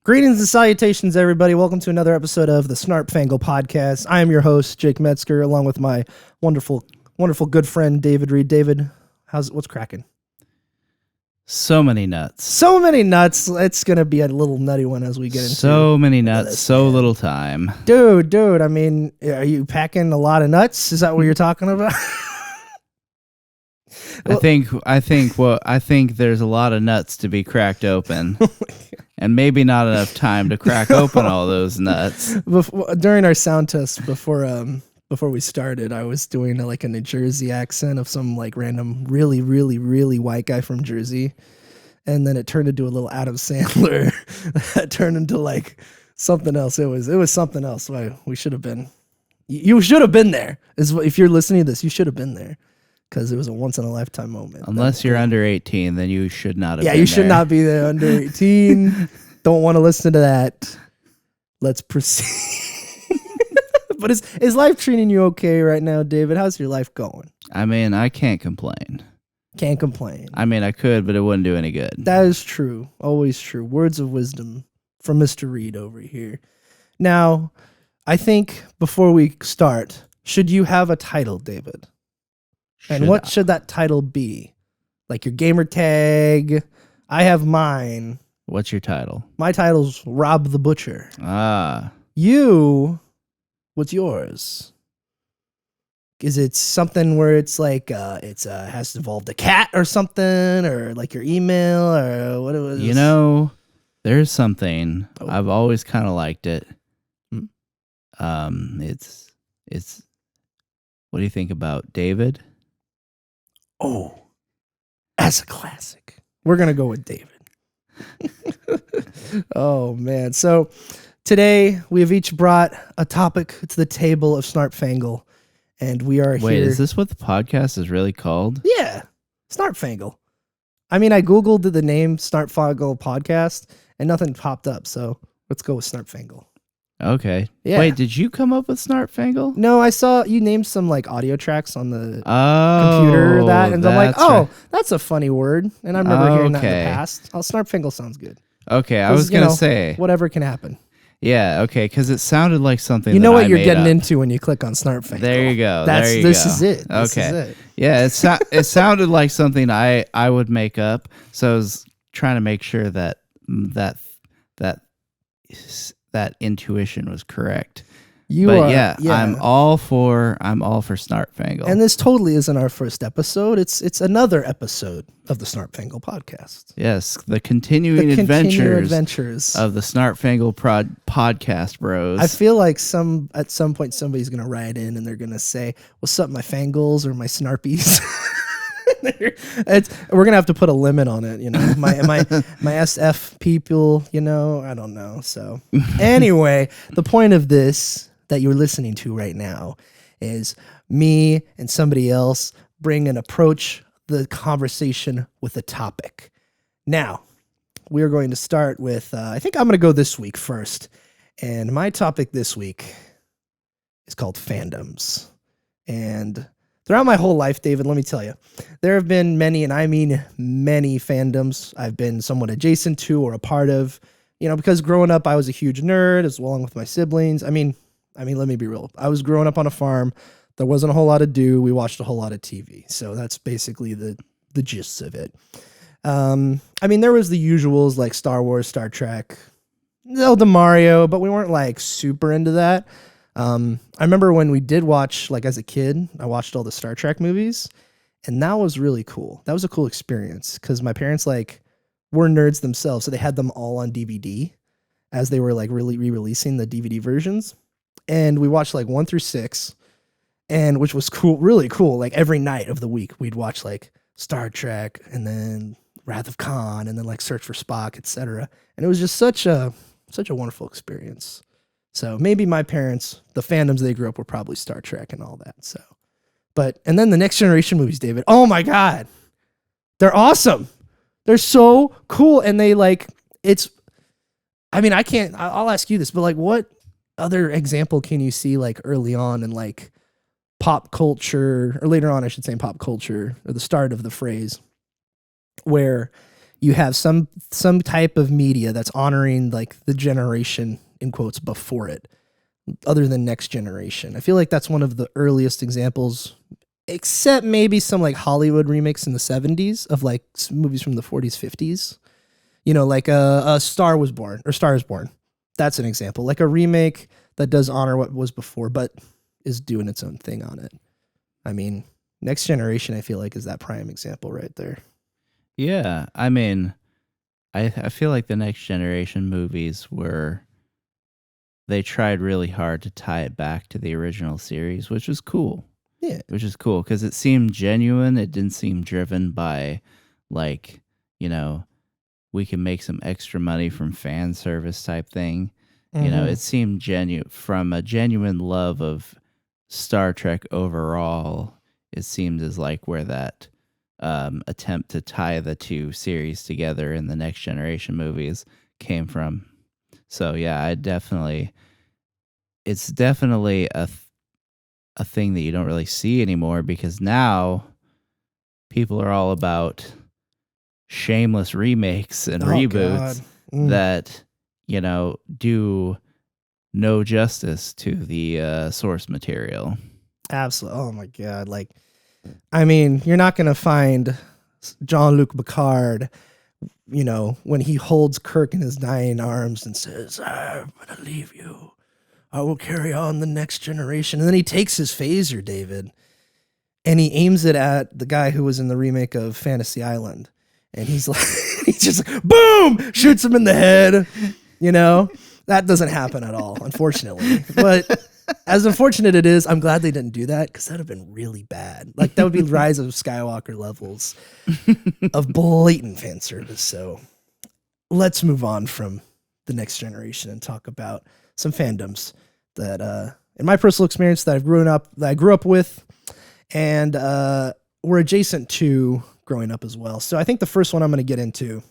Greetings and salutations, everybody. Welcome to another episode of the Snarp Fangle Podcast. I am your host, Jake Metzger, along with my wonderful good friend, David Reed. David, what's cracking? So many nuts. So many nuts. It's going to be a little nutty one as we get into so many nuts, so little time. Dude, I mean, are you packing a lot of nuts? Is that what you're talking about? I think there's a lot of nuts to be cracked open. And maybe not enough time to crack open all those nuts. During our sound test before we started, I was doing a New Jersey accent of some random really white guy from Jersey, and then it turned into a little Adam Sandler. That turned into something else. It was something else. We should have been. You should have been there. If you're listening to this, you should have been there. Because it was a once-in-a-lifetime moment. Unless you're under 18, then you should not have been there. Yeah, you should not be there under 18. Don't want to listen to that. Let's proceed. But is life treating you okay right now, David? How's your life going? I mean, I can't complain. Can't complain. I mean, I could, but it wouldn't do any good. That is true. Always true. Words of wisdom from Mr. Reed over here. Now, I think before we start, should you have a title, David? And what should that title be? Like your gamer tag? I have mine. What's your title? My title's Rob the Butcher. Ah. What's yours? Is it something where it's has involved a cat or something, or your email, or what it was? You know, there's something. I've always kind of liked it. It's. What do you think about David? Oh, that's a classic. We're going to go with David. Oh, man. So today we have each brought a topic to the table of Snarp Fangle, and we are here. Wait, is this what the podcast is really called? Yeah, Snarp Fangle. I mean, I Googled the name Snarp Fangle Podcast, and nothing popped up, so let's go with Snarp Fangle. Okay. Yeah. Wait, did you come up with Snarp Fangle? No, I saw you named some audio tracks on the computer and I'm like, right. That's a funny word. And I remember hearing that in the past. Snarp Fangle sounds good. Okay, I was going to say. Whatever can happen. Yeah, okay, because it sounded like something you know what you're getting into when you click on Snarp Fangle. There you go. This is it. This okay. Is it. Yeah, it sounded like something I would make up. So I was trying to make sure that intuition was correct. I'm all for Snarp Fangle. And this totally isn't our first episode. It's another episode of the Snarp Fangle podcast. Yes, the continuing adventures of the Snarp Fangle podcast, bros. I feel like at some point somebody's gonna write in and they're gonna say, "What's up, my Fangles or my Snarpies?" We're gonna have to put a limit on it, my SF people, I don't know. So anyway, the point of this that you're listening to right now is me and somebody else approach the conversation with a topic. Now we are going to start with I think I'm going to go this week first, and my topic this week is called Fandoms. And throughout my whole life, David, let me tell you, there have been many, and I mean many fandoms I've been somewhat adjacent to or a part of, because growing up, I was a huge nerd as along with my siblings. I mean, let me be real. I was growing up on a farm. There wasn't a whole lot to do. We watched a whole lot of TV. So that's basically the gist of it. There was the usuals like Star Wars, Star Trek, Zelda, Mario, but we weren't super into that. I remember when we did watch, as a kid, I watched all the Star Trek movies, and that was really cool. That was a cool experience because my parents, were nerds themselves, so they had them all on DVD as they were, really re-releasing the DVD versions. And we watched, 1 through 6, and which was cool, really cool. Every night of the week, we'd watch, Star Trek, and then Wrath of Khan, and then, Search for Spock, etc. And it was just such a wonderful experience. So maybe my parents, the fandoms they grew up were probably Star Trek and all that. So, and then the Next Generation movies, David. Oh my God, they're awesome. They're so cool, and they I'll ask you this, but what other example can you see early on in pop culture, or later on, I should say, in pop culture, or the start of the phrase, where you have some type of media that's honoring like the generation in quotes before it, other than Next Generation. I feel like that's one of the earliest examples, except maybe some like Hollywood remakes in the 70s of like movies from the 40s, 50s. You know, like a Star is Born. That's an example. Like a remake that does honor what was before, but is doing its own thing on it. I mean, Next Generation, I feel like, is that prime example right there. Yeah, I mean, I feel like the Next Generation movies they tried really hard to tie it back to the original series, which was cool. Yeah. Which is cool because it seemed genuine. It didn't seem driven by, like, you know, we can make some extra money from fan service type thing. Mm-hmm. You know, it seemed genuine from a genuine love of Star Trek overall. It seemed as like where that attempt to tie the two series together in the Next Generation movies came from. So yeah, it's definitely a thing that you don't really see anymore, because now people are all about shameless remakes and reboots that, you know, do no justice to the source material. Absolutely. Oh my God. Like, I mean, you're not going to find Jean-Luc Picard, you know, when he holds Kirk in his dying arms and says, I'm going to leave you. I will carry on the next generation. And then he takes his phaser, David, and he aims it at the guy who was in the remake of Fantasy Island. And he's like, he's just like, boom, shoots him in the head. You know, that doesn't happen at all, unfortunately. But as unfortunate it is, I'm glad they didn't do that, because that would have been really bad. Like, that would be Rise of Skywalker levels of blatant fan service. So let's move on from the Next Generation and talk about some fandoms that, in my personal experience, that I grew up with, and were adjacent to growing up as well. So I think the first one I'm going to get into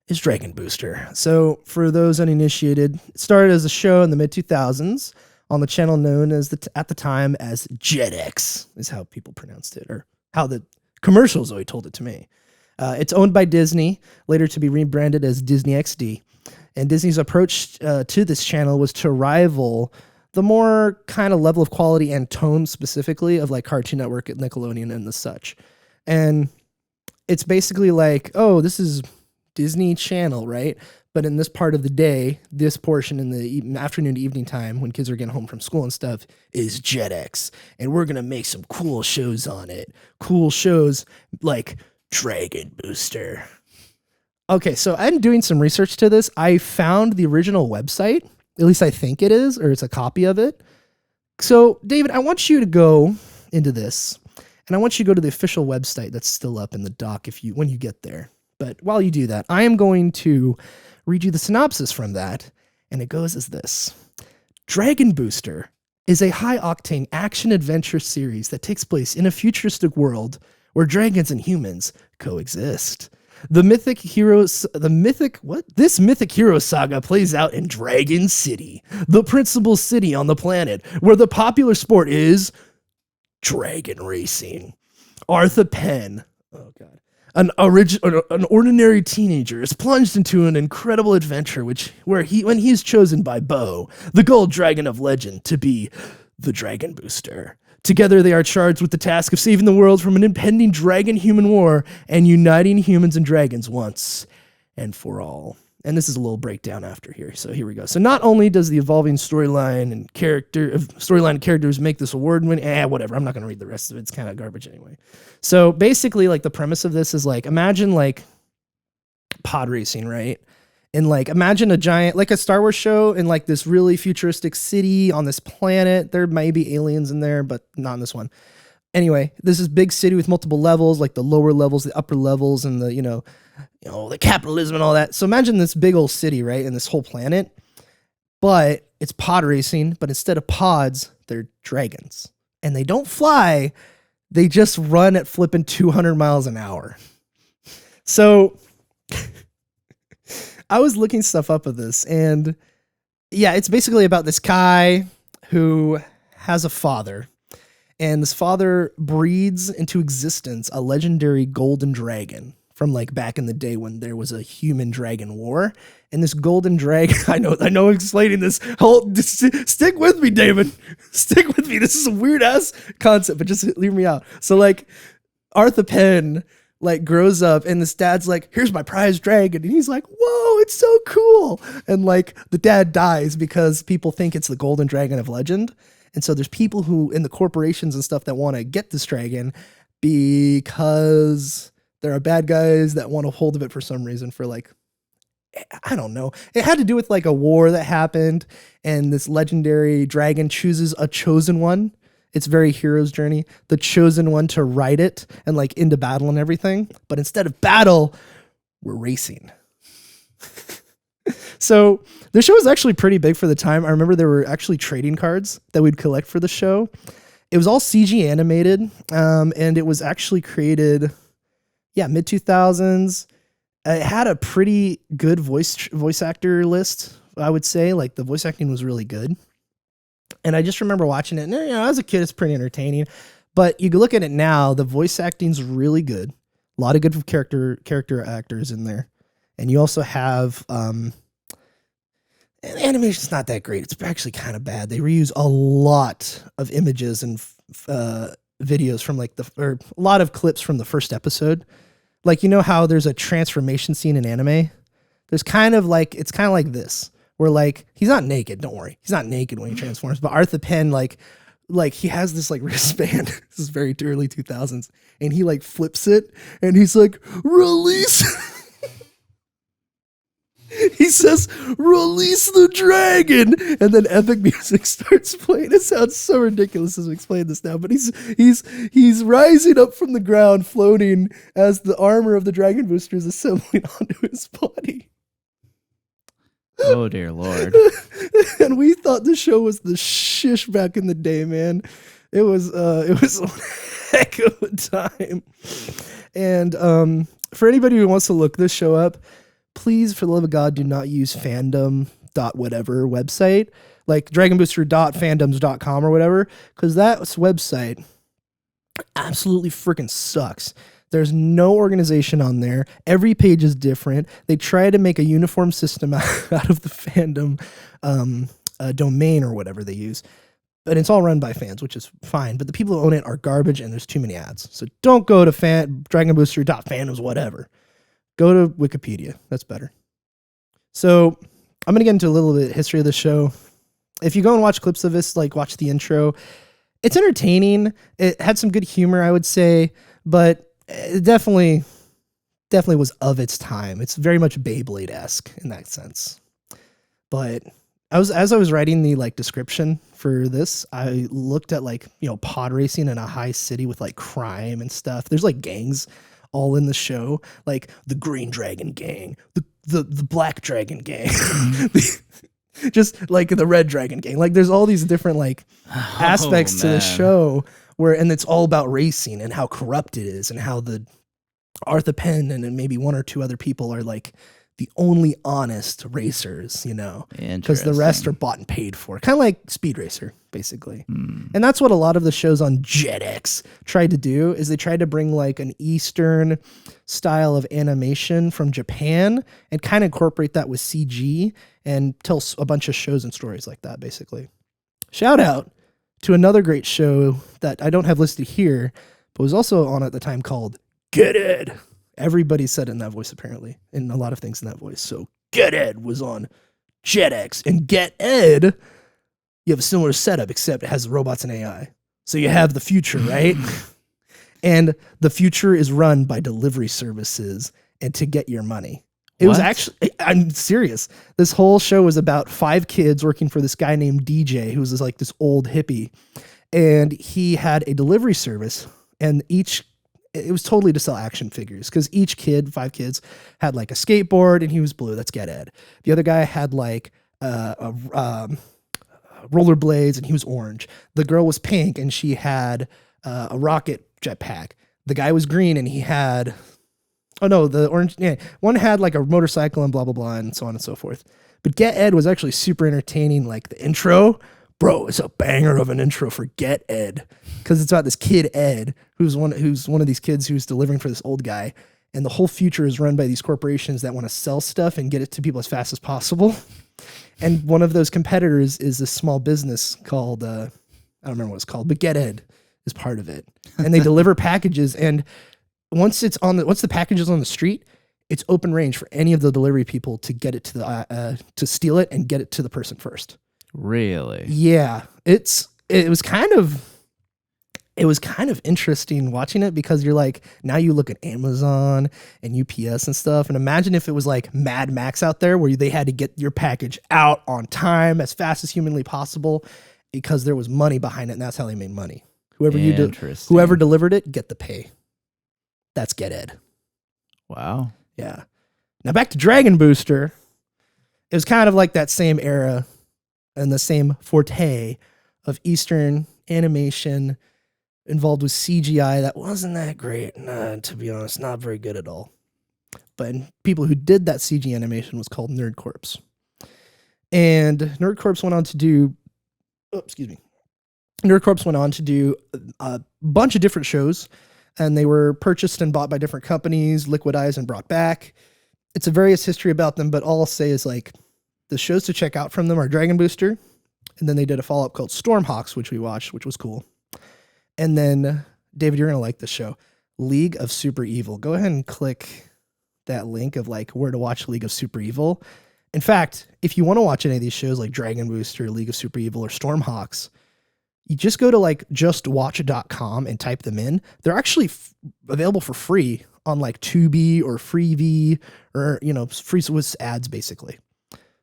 is Dragon Booster. So for those uninitiated, it started as a show in the mid-2000s on the channel known as at the time as Jetix, is how people pronounced it, or how the commercials always told it to me. It's owned by Disney, later to be rebranded as Disney XD. And Disney's approach to this channel was to rival the more kind of level of quality and tone specifically of like Cartoon Network, Nickelodeon, and the such. And it's basically like, oh, this is Disney Channel, right? But in this part of the day, this portion in the afternoon to evening time when kids are getting home from school and stuff is Jetix. And we're going to make some cool shows on it. Cool shows like Dragon Booster. Okay, so I'm doing some research to this. I found the original website. At least I think it is, or it's a copy of it. So, David, I want you to go into this, and I want you to go to the official website that's still up in the doc when you get there. But while you do that, I am going to read you the synopsis from that, and it goes as this. Dragon Booster is a high-octane action-adventure series that takes place in a futuristic world where dragons and humans coexist. This mythic hero saga plays out in Dragon City, the principal city on the planet, where the popular sport is dragon racing. Arthur Penn, oh god, an ordinary teenager, is plunged into an incredible adventure when he is chosen by Bo, the gold dragon of legend, to be the Dragon Booster. Together, they are charged with the task of saving the world from an impending dragon-human war and uniting humans and dragons once and for all. And this is a little breakdown after here, so here we go. So not only does the evolving storyline and characters make this award-winning, whatever, I'm not going to read the rest of it. It's kind of garbage anyway. So basically, like, the premise of this is, like, imagine, like, pod racing, right? And like, imagine a giant, like a Star Wars show in like this really futuristic city on this planet. There may be aliens in there, but not in this one. Anyway, this is big city with multiple levels, like the lower levels, the upper levels, and the, you know, the capitalism and all that. So imagine this big old city, right? And this whole planet, but it's pod racing, but instead of pods, they're dragons, and they don't fly. They just run at flipping 200 miles an hour. So I was looking stuff up of this, and yeah, it's basically about this guy who has a father, and this father breeds into existence a legendary golden dragon from like back in the day when there was a human dragon war. And this golden dragon, I know explaining this whole, stick with me, David. Stick with me. This is a weird ass concept, but just hear me out. So like Arthur Penn like grows up and this dad's like, here's my prize dragon. And he's like, whoa, it's so cool. And like the dad dies because people think it's the golden dragon of legend. And so there's people who in the corporations and stuff that want to get this dragon because there are bad guys that want a hold of it for some reason for like, I don't know. It had to do with like a war that happened and this legendary dragon chooses a chosen one. It's very hero's journey, the chosen one to ride it and like into battle and everything. But instead of battle, we're racing. So the show was actually pretty big for the time. I remember there were actually trading cards that we'd collect for the show. It was all CG animated, and it was actually created, mid 2000s. It had a pretty good voice actor list, I would say. Like the voice acting was really good. And I just remember watching it. And, as a kid, it's pretty entertaining. But you look at it now, the voice acting's really good. A lot of good character actors in there. And you also have and the animation's not that great. It's actually kind of bad. They reuse a lot of images and videos from like a lot of clips from the first episode. Like, how there's a transformation scene in anime? There's it's kind of like this, where like, he's not naked. Don't worry. He's not naked when he transforms, but Arthur Penn, like he has this like wristband. This is very early 2000s. And he like flips it and he's like, release. He says, release the dragon. And then epic music starts playing. It sounds so ridiculous as I explain this now, but he's rising up from the ground, floating as the armor of the dragon booster is assembling onto his body. Oh, dear Lord. And we thought the show was the shish back in the day, man. It was a heck of a time. And for anybody who wants to look this show up, please, for the love of God, do not use fandom.whatever website, like dragonbooster.fandoms.com or whatever, because that website absolutely freaking sucks. There's no organization on there. Every page is different. They try to make a uniform system out of the fandom domain or whatever they use. But it's all run by fans, which is fine. But the people who own it are garbage and there's too many ads. So don't go to dragonbooster.fandoms, whatever. Go to Wikipedia. That's better. So I'm going to get into a little bit of history of the show. If you go and watch clips of this, like watch the intro, it's entertaining. It had some good humor, I would say, but it definitely was of its time. It's very much Beyblade-esque in that sense. But as I was writing the like description for this, I looked at like, pod racing in a high city with like crime and stuff. There's like gangs all in the show, like the Green Dragon Gang, the Black Dragon Gang, just like the Red Dragon Gang. Like there's all these different like aspects to the show and it's all about racing and how corrupt it is and how the Arthur Penn and maybe one or two other people are like the only honest racers, because the rest are bought and paid for. Kind of like Speed Racer, basically. And that's what a lot of the shows on Jetix tried to do, is they tried to bring like an Eastern style of animation from Japan and kind of incorporate that with CG and tell a bunch of shows and stories like that, basically. Shout out to another great show that I don't have listed here, but was also on at the time, called Get Ed. Everybody said it in that voice, apparently, and a lot of things in that voice. So Get Ed was on Jetix, and Get Ed, you have a similar setup, except it has robots and AI. So you have the future, right? And the future is run by delivery services and to get your money. It was actually, I'm serious. This whole show was about 5 kids working for this guy named DJ, who was like this old hippie. And he had a delivery service, and it was totally to sell action figures, because each kid, 5 kids, had like a skateboard, and he was blue. That's Get Ed. The other guy had like rollerblades, and he was orange. The girl was pink, and she had a rocket jetpack. The guy was green, and he had, the orange. Yeah, one had like a motorcycle and blah blah blah, and so on and so forth. But Get Ed was actually super entertaining. Like the intro, bro, it's a banger of an intro for Get Ed, because it's about this kid Ed, who's one of these kids who's delivering for this old guy, And the whole future is run by these corporations that want to sell stuff and get it to people as fast as possible. And one of those competitors is a small business called, I don't remember what it's called, but Get Ed is part of it. And they deliver packages. And once the package is on the street, it's open range for any of the delivery people to get it to steal it and get it to the person first. Really? Yeah. It was kind of interesting watching it because you're like, now you look at Amazon and UPS and stuff. And imagine if it was like Mad Max out there where they had to get your package out on time as fast as humanly possible because there was money behind it. And that's how they made money. Whoever delivered it, get the pay. That's Get Ed. Wow. Yeah. Now back to Dragon Booster. It was kind of like that same era and the same forte of Eastern animation involved with CGI that wasn't that great. To be honest, not very good at all. But people who did that CG animation was called Nerd Corps. And Nerd Corps went on to do a bunch of different shows, and they were purchased and bought by different companies, liquidized and brought back. It's a various history about them, but all I'll say is like the shows to check out from them are Dragon Booster, and then they did a follow-up called Stormhawks, which we watched, which was cool. And then, David, you're going to like this show, League of Super Evil. Go ahead and click that link of like where to watch League of Super Evil. In fact, if you want to watch any of these shows like Dragon Booster, League of Super Evil, or Stormhawks, you just go to like justwatch.com and type them in. They're actually available for free on like Tubi or Freevee or, free with ads basically.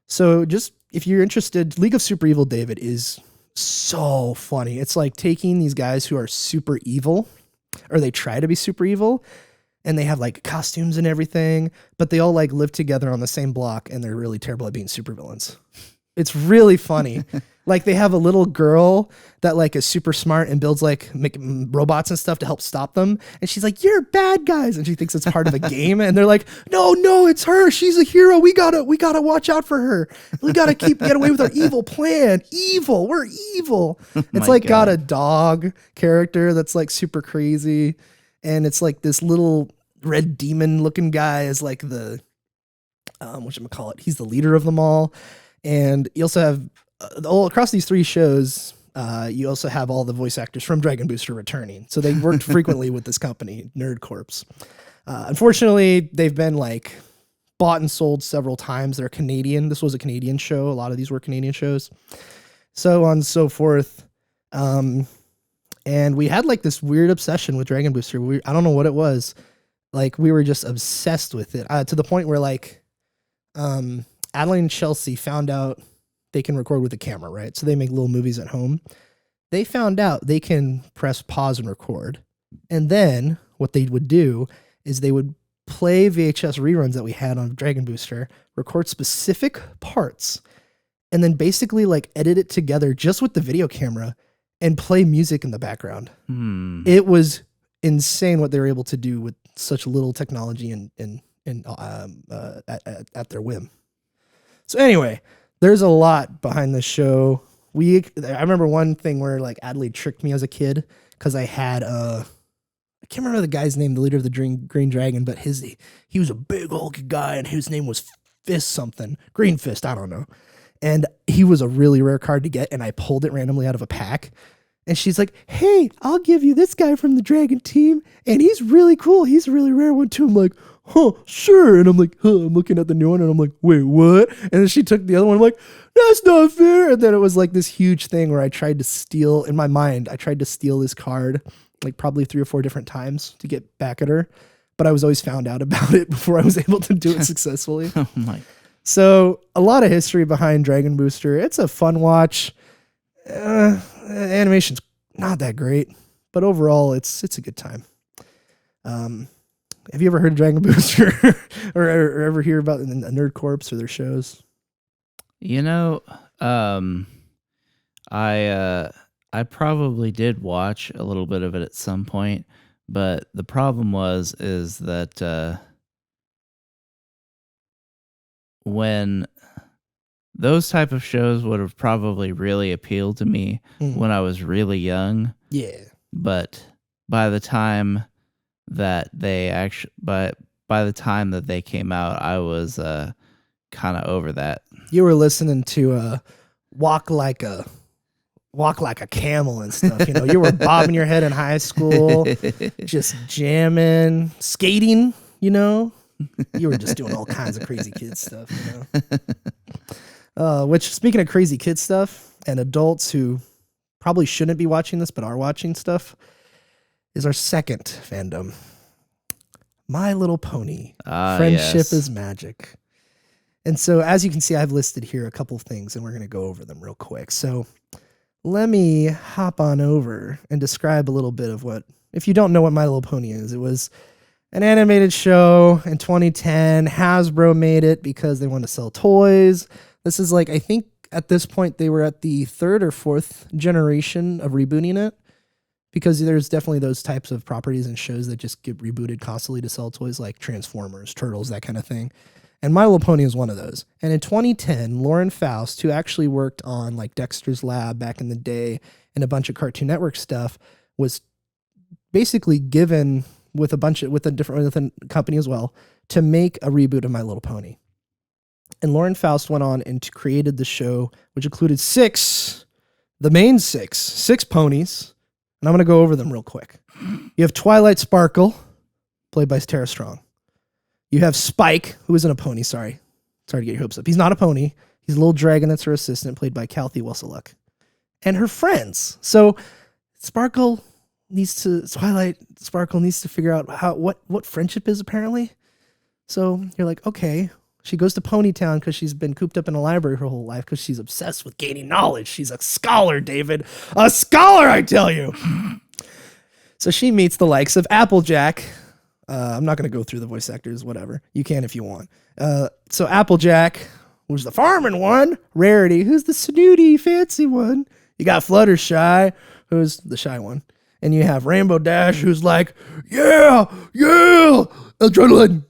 So just if you're interested, League of Super Evil, David, is so funny. It's like taking these guys who are super evil, or they try to be super evil, and they have like costumes and everything, but they all like live together on the same block and they're really terrible at being supervillains. It's really funny. Like they have a little girl that like is super smart and builds like robots and stuff to help stop them. And she's like, "You're bad guys." And she thinks it's part of a game. And they're like, no, it's her. She's a hero. We gotta watch out for her. We gotta get away with our evil plan. Evil. We're evil. It's like got a dog character that's like super crazy. And it's like this little red demon looking guy is like the, whatchamacallit, he's the leader of them all. And you also have all across these three shows, you also have all the voice actors from Dragon Booster returning. So they worked frequently with this company, Nerd Corps. Unfortunately, they've been like bought and sold several times. They're Canadian. This was a Canadian show. A lot of these were Canadian shows. So on and so forth. And we had like this weird obsession with Dragon Booster. I don't know what it was. Like we were just obsessed with it to the point where like Adelaide and Chelsea found out they can record with a camera, right? So they make little movies at home. They found out they can press pause and record. And then what they would do is they would play VHS reruns that we had on Dragon Booster, record specific parts, and then basically like edit it together just with the video camera and play music in the background. It was insane what they were able to do with such little technology and at their whim. So anyway, there's a lot behind the show. I remember one thing where like Adelaide tricked me as a kid because I had I can't remember the guy's name, the leader of the Green Dragon, but he was a big hulky guy and his name was Fist something, Green Fist, I don't know. And he was a really rare card to get, and I pulled it randomly out of a pack. And she's like, "Hey, I'll give you this guy from the Dragon team, and he's really cool. He's a really rare one too." I'm like, "Huh, sure." And I'm like, I'm looking at the new one, and I'm like, "Wait, what?" And then she took the other one. I'm like, "That's not fair." And then it was like this huge thing where I tried to steal, in my mind, this card like probably 3 or 4 different times to get back at her. But I was always found out about it before I was able to do it successfully. Oh my. So a lot of history behind Dragon Booster. It's a fun watch. Animation's not that great, but overall it's a good time. Have you ever heard of Dragon Booster or ever hear about the Nerd Corps or their shows? I probably did watch a little bit of it at some point, but the problem is that when those type of shows would have probably really appealed to me when I was really young. Yeah. But by the time that by the time that they came out, I was kind of over that. You were listening to Walk Like a Camel and stuff. You were bobbing your head in high school, just jamming, skating. You were just doing all kinds of crazy kid stuff. Which, speaking of crazy kid stuff and adults who probably shouldn't be watching this but are watching stuff, is our second fandom, My Little Pony. Friendship is magic. And so, as you can see, I've listed here a couple things, and we're going to go over them real quick. So let me hop on over and describe a little bit of what, if you don't know what My Little Pony is, it was an animated show in 2010. Hasbro made it because they wanted to sell toys. This is like, I think at this point they were at the third or fourth generation of rebooting it, because there's definitely those types of properties and shows that just get rebooted constantly to sell toys, like Transformers, Turtles, that kind of thing. And My Little Pony is one of those. And in 2010, Lauren Faust, who actually worked on like Dexter's Lab back in the day and a bunch of Cartoon Network stuff, was basically given with a company as well to make a reboot of My Little Pony. And Lauren Faust went on and created the show, which included six ponies. And I'm going to go over them real quick. You have Twilight Sparkle, played by Tara Strong. You have Spike, who isn't a pony, sorry to get your hopes up. He's not a pony. He's a little dragon that's her assistant, played by Kathy Wesseluk. And her friends. So Twilight Sparkle needs to figure out what friendship is, apparently. So you're like, okay. She goes to Ponytown because she's been cooped up in a library her whole life because she's obsessed with gaining knowledge. She's a scholar, David. A scholar, I tell you. So she meets the likes of Applejack. I'm not going to go through the voice actors, whatever. You can if you want. So Applejack, who's the farming one. Rarity, who's the snooty, fancy one. You got Fluttershy, who's the shy one. And you have Rainbow Dash, who's like, yeah, adrenaline.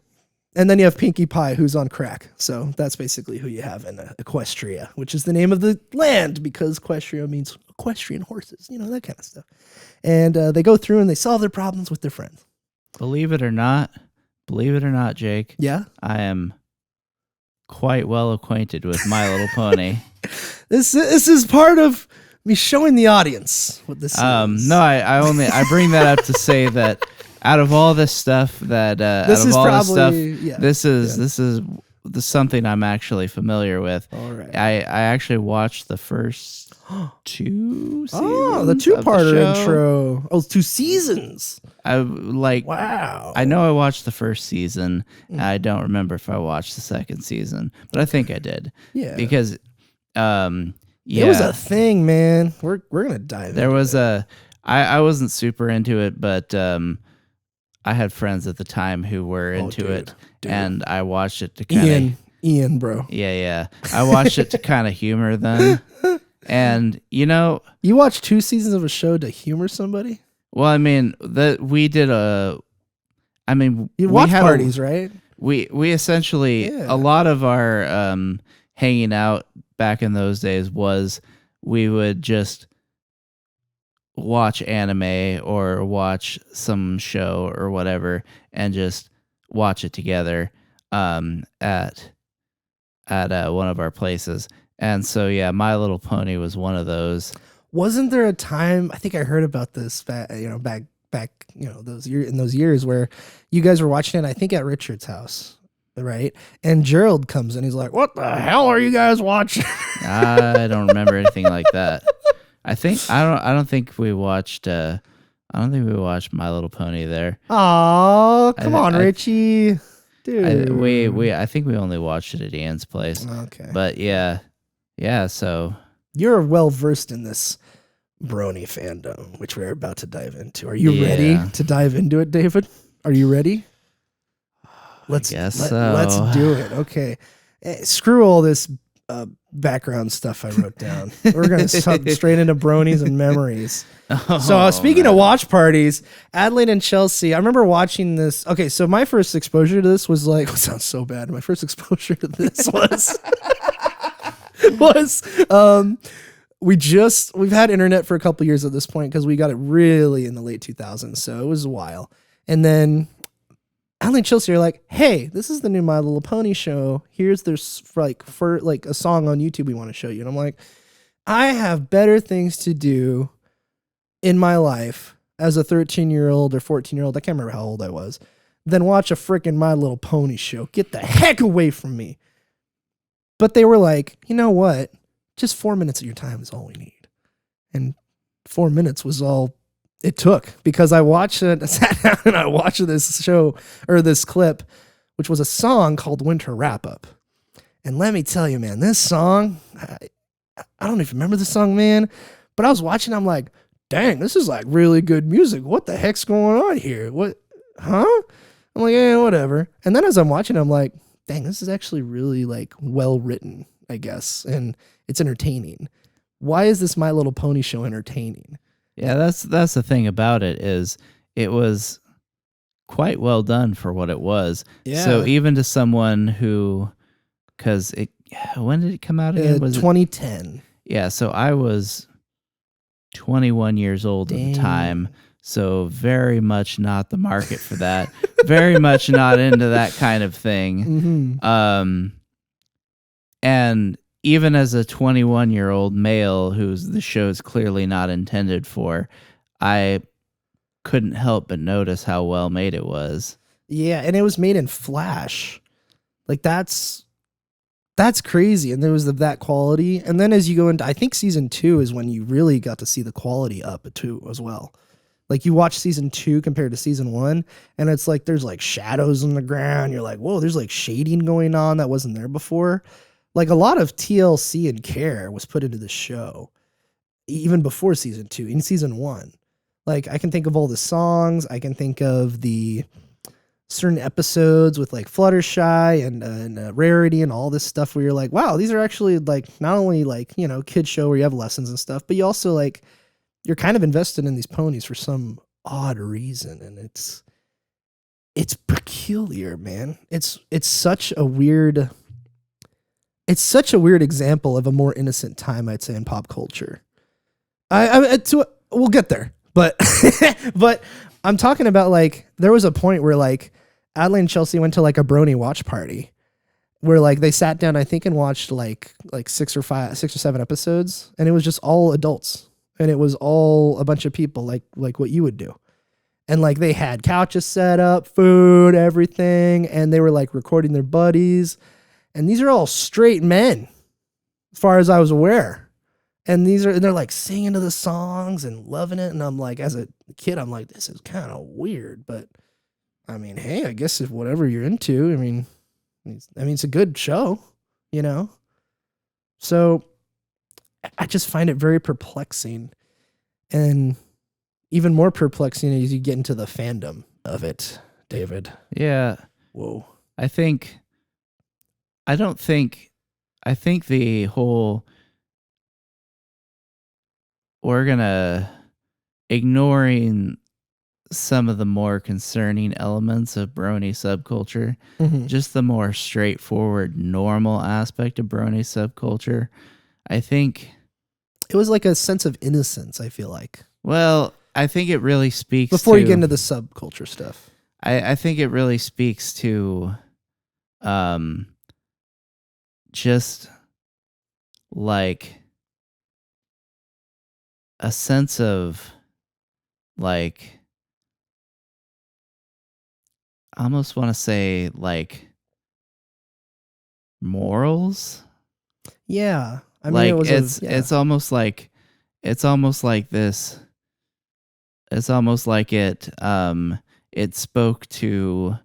And then you have Pinkie Pie, who's on crack. So that's basically who you have in Equestria, which is the name of the land because Equestria means equestrian horses, that kind of stuff. And they go through and they solve their problems with their friends. Believe it or not, Jake. Yeah? I am quite well acquainted with My Little Pony. This is part of me showing the audience what this is. No, I bring that up to say that out of all this stuff this is something I'm actually familiar with. All right. I actually watched the first 2 seasons. Oh, the two-parter intro. Oh, 2 seasons. Wow. I know I watched the first season. I don't remember if I watched the second season, but I think I did. Yeah. Because it was a thing, man. We're gonna dive there into was it. I wasn't super into it, but I had friends at the time who were into it, and I watched it to kind of Ian, bro. Yeah. I watched it to kind of humor them, and you watch 2 seasons of a show to humor somebody. Well, I mean we did you watch parties, right? We essentially a lot of our hanging out back in those days was we would just watch anime or watch some show or whatever and just watch it together at one of our places. And so My Little Pony was one of those. Wasn't there a time, I think I heard about this back those years where you guys were watching it, I think at Richard's house, right? And Gerald comes in, he's like, "What the hell are you guys watching?" I don't remember anything like that. I don't think we watched My Little Pony there. Oh, come on, Richie. Dude. I think we only watched it at Ian's place. Okay. But yeah, so you're well versed in this brony fandom, which we're about to dive into. Are you ready to dive into it, David? Are you ready? Let's do it. Okay. Screw all this background stuff I wrote down. We're going to jump straight into bronies and memories. So speaking of watch parties, Adelaide and Chelsea, I remember watching this. Okay, so my first exposure to this was like, it sounds so bad. My first exposure to this we've had internet for a couple years at this point because we got it really in the late 2000s. So it was a while. And then Alan and Chelsea are like, hey, this is the new My Little Pony show. Here's for a song on YouTube we want to show you. And I'm like, I have better things to do in my life as a 13-year-old or 14-year-old, I can't remember how old I was, than watch a freaking My Little Pony show. Get the heck away from me. But they were like, you know what? Just 4 minutes of your time is all we need. And 4 minutes was all it took, because I sat down and I watched this show, or this clip, which was a song called Winter Wrap Up. And let me tell you, man, this song, I don't even remember the song, man, but I was watching, I'm like, dang, this is like really good music. What the heck's going on here? What, huh? I'm like, yeah, whatever. And then as I'm watching, I'm like, dang, this is actually really like well written, I guess. And it's entertaining. Why is this My Little Pony show entertaining? Yeah, that's the thing about it, is it was quite well done for what it was. Yeah. So even to someone who, because when did it come out again? Was 2010. Yeah, so I was 21 years old at the time, so very much not the market for that. Very much not into that kind of thing. Mm-hmm. And even as a 21-year-old male who's the show's clearly not intended for, I couldn't help but notice how well made it was. Yeah, and it was made in Flash. Like that's crazy. And there was that quality. And then as you go into, I think season 2 is when you really got to see the quality up too as well. Like you watch season 2 compared to season 1, and it's like there's like shadows on the ground. You're like, whoa, there's like shading going on that wasn't there before. Like a lot of TLC and care was put into the show even before season 2, in season 1. Like I can think of all the songs. I can think of the certain episodes with like Fluttershy and Rarity and all this stuff where you're like, wow, these are actually like not only like, you know, kid show where you have lessons and stuff, but you also like, you're kind of invested in these ponies for some odd reason. And it's peculiar, man. It's such a weird example of a more innocent time, I'd say, in pop culture. We'll get there, but but I'm talking about like there was a point where like Adelaide and Chelsea went to like a brony watch party where like they sat down, I think, and watched like 6 or 7 episodes, and it was just all adults, and it was all a bunch of people like what you would do. And like they had couches set up, food, everything, and they were like recording their buddies. And these are all straight men, as far as I was aware. And they're like singing to the songs and loving it. And I'm like, as a kid, I'm like, this is kind of weird. But I mean, hey, I guess if whatever you're into, I mean, it's a good show, you know? So I just find it very perplexing. And even more perplexing as you get into the fandom of it, David. Yeah. Whoa. I think the whole, we're gonna ignoring some of the more concerning elements of brony subculture, just the more straightforward, normal aspect of brony subculture. I think it was like a sense of innocence, I feel like. Well, I think it really speaks before you get into the subculture stuff. I think it really speaks to just like a sense of like, I almost want to say like morals. Yeah. I mean, like it's almost like this. It's almost like it spoke to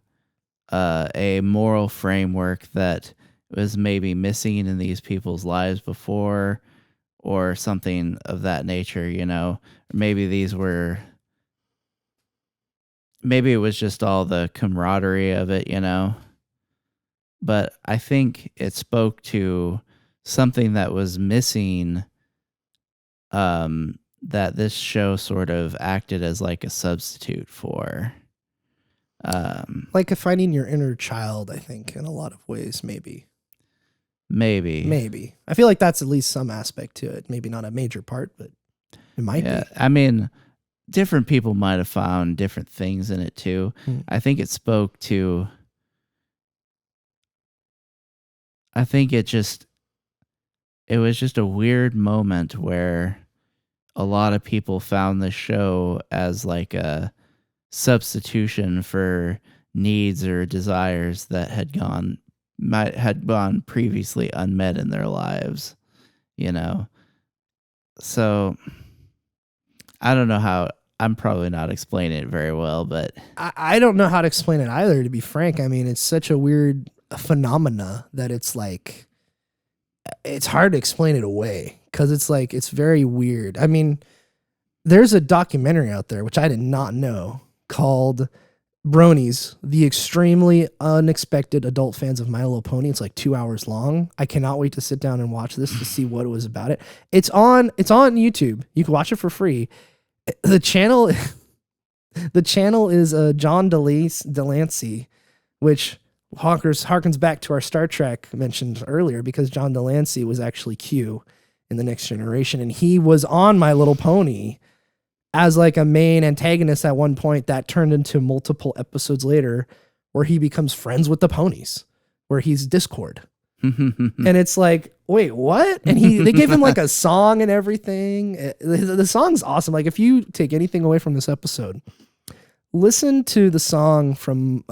a moral framework that was maybe missing in these people's lives before, or something of that nature, you know. Maybe it was just all the camaraderie of it, you know. But I think it spoke to something that was missing, that this show sort of acted as like a substitute for. Like finding your inner child, I think, in a lot of ways, maybe. I feel like that's at least some aspect to it. Maybe not a major part, but it might be. I mean, different people might have found different things in it too. I think it spoke to. I think it was just a weird moment where a lot of people found the show as like a substitution for needs or desires that had gone previously unmet in their lives, you know. So I don't know how. I'm probably not explaining it very well, but I don't know how to explain it either, to be frank. I mean, it's such a weird phenomena that it's like, it's hard to explain it away because it's like, it's very weird. I mean, there's a documentary out there, which I did not know, called Bronies, the extremely unexpected adult fans of My Little Pony. It's like 2 hours long. I cannot wait to sit down and watch this to see what it was about it. It's on YouTube. You can watch it for free. The channel is John Delancey, which harkens back to our Star Trek mentioned earlier, because John Delancey was actually Q in The Next Generation, and he was on My Little Pony as like a main antagonist at one point that turned into multiple episodes later where he becomes friends with the ponies, where he's Discord. And it's like, wait, what? And they gave him like a song and everything. The song's awesome. Like, if you take anything away from this episode, listen to the song from,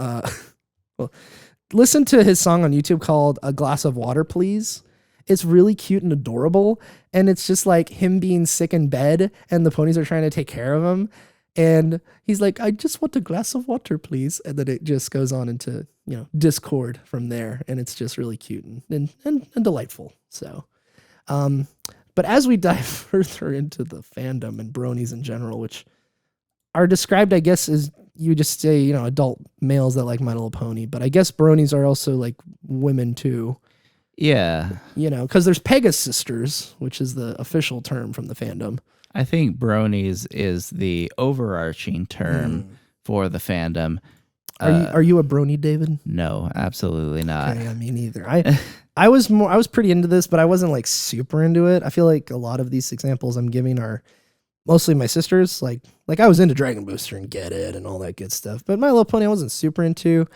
listen to his song on YouTube called A Glass of Water, Please. It's really cute and adorable. And it's just like him being sick in bed and the ponies are trying to take care of him. And he's like, I just want a glass of water, please. And then it just goes on into, Discord from there. And it's just really cute and delightful. So, but as we dive further into the fandom and bronies in general, which are described, I guess, as you just say, adult males that like My Little Pony. But I guess bronies are also like women too. Yeah. Because there's Pegasus sisters, which is the official term from the fandom. I think bronies is the overarching term for the fandom. Are you a brony, David? No, absolutely not. Okay, me neither. I was pretty into this, but I wasn't like super into it. I feel like a lot of these examples I'm giving are mostly my sisters. Like I was into Dragon Booster and Get It and all that good stuff. But My Little Pony I wasn't super into,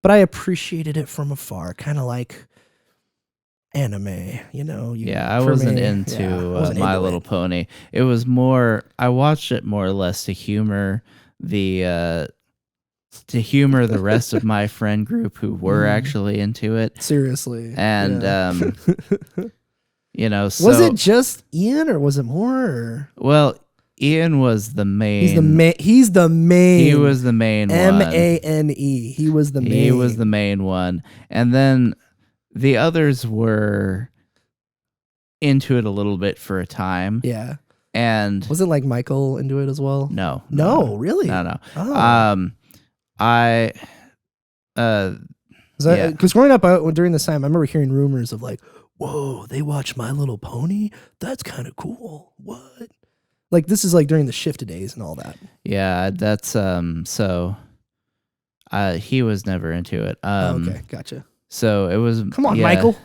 but I appreciated it from afar, kind of like anime, I wasn't into My Little Pony. It was more, I watched it more or less to humor the rest of my friend group who were actually into it. Seriously. And so, was it just Ian or was it more? Well, Ian was the main. He's the main. He was the main one. Mane. He was the main. He was the main one. And then the others were into it a little bit for a time. Yeah. And wasn't like Michael into it as well? No, really? No. Oh. Because growing up during this time, I remember hearing rumors of like, whoa, they watch My Little Pony? That's kind of cool. What? Like, this is like during the shift days and all that. Yeah, that's so he was never into it. Okay, gotcha. So it was. Come on, Michael.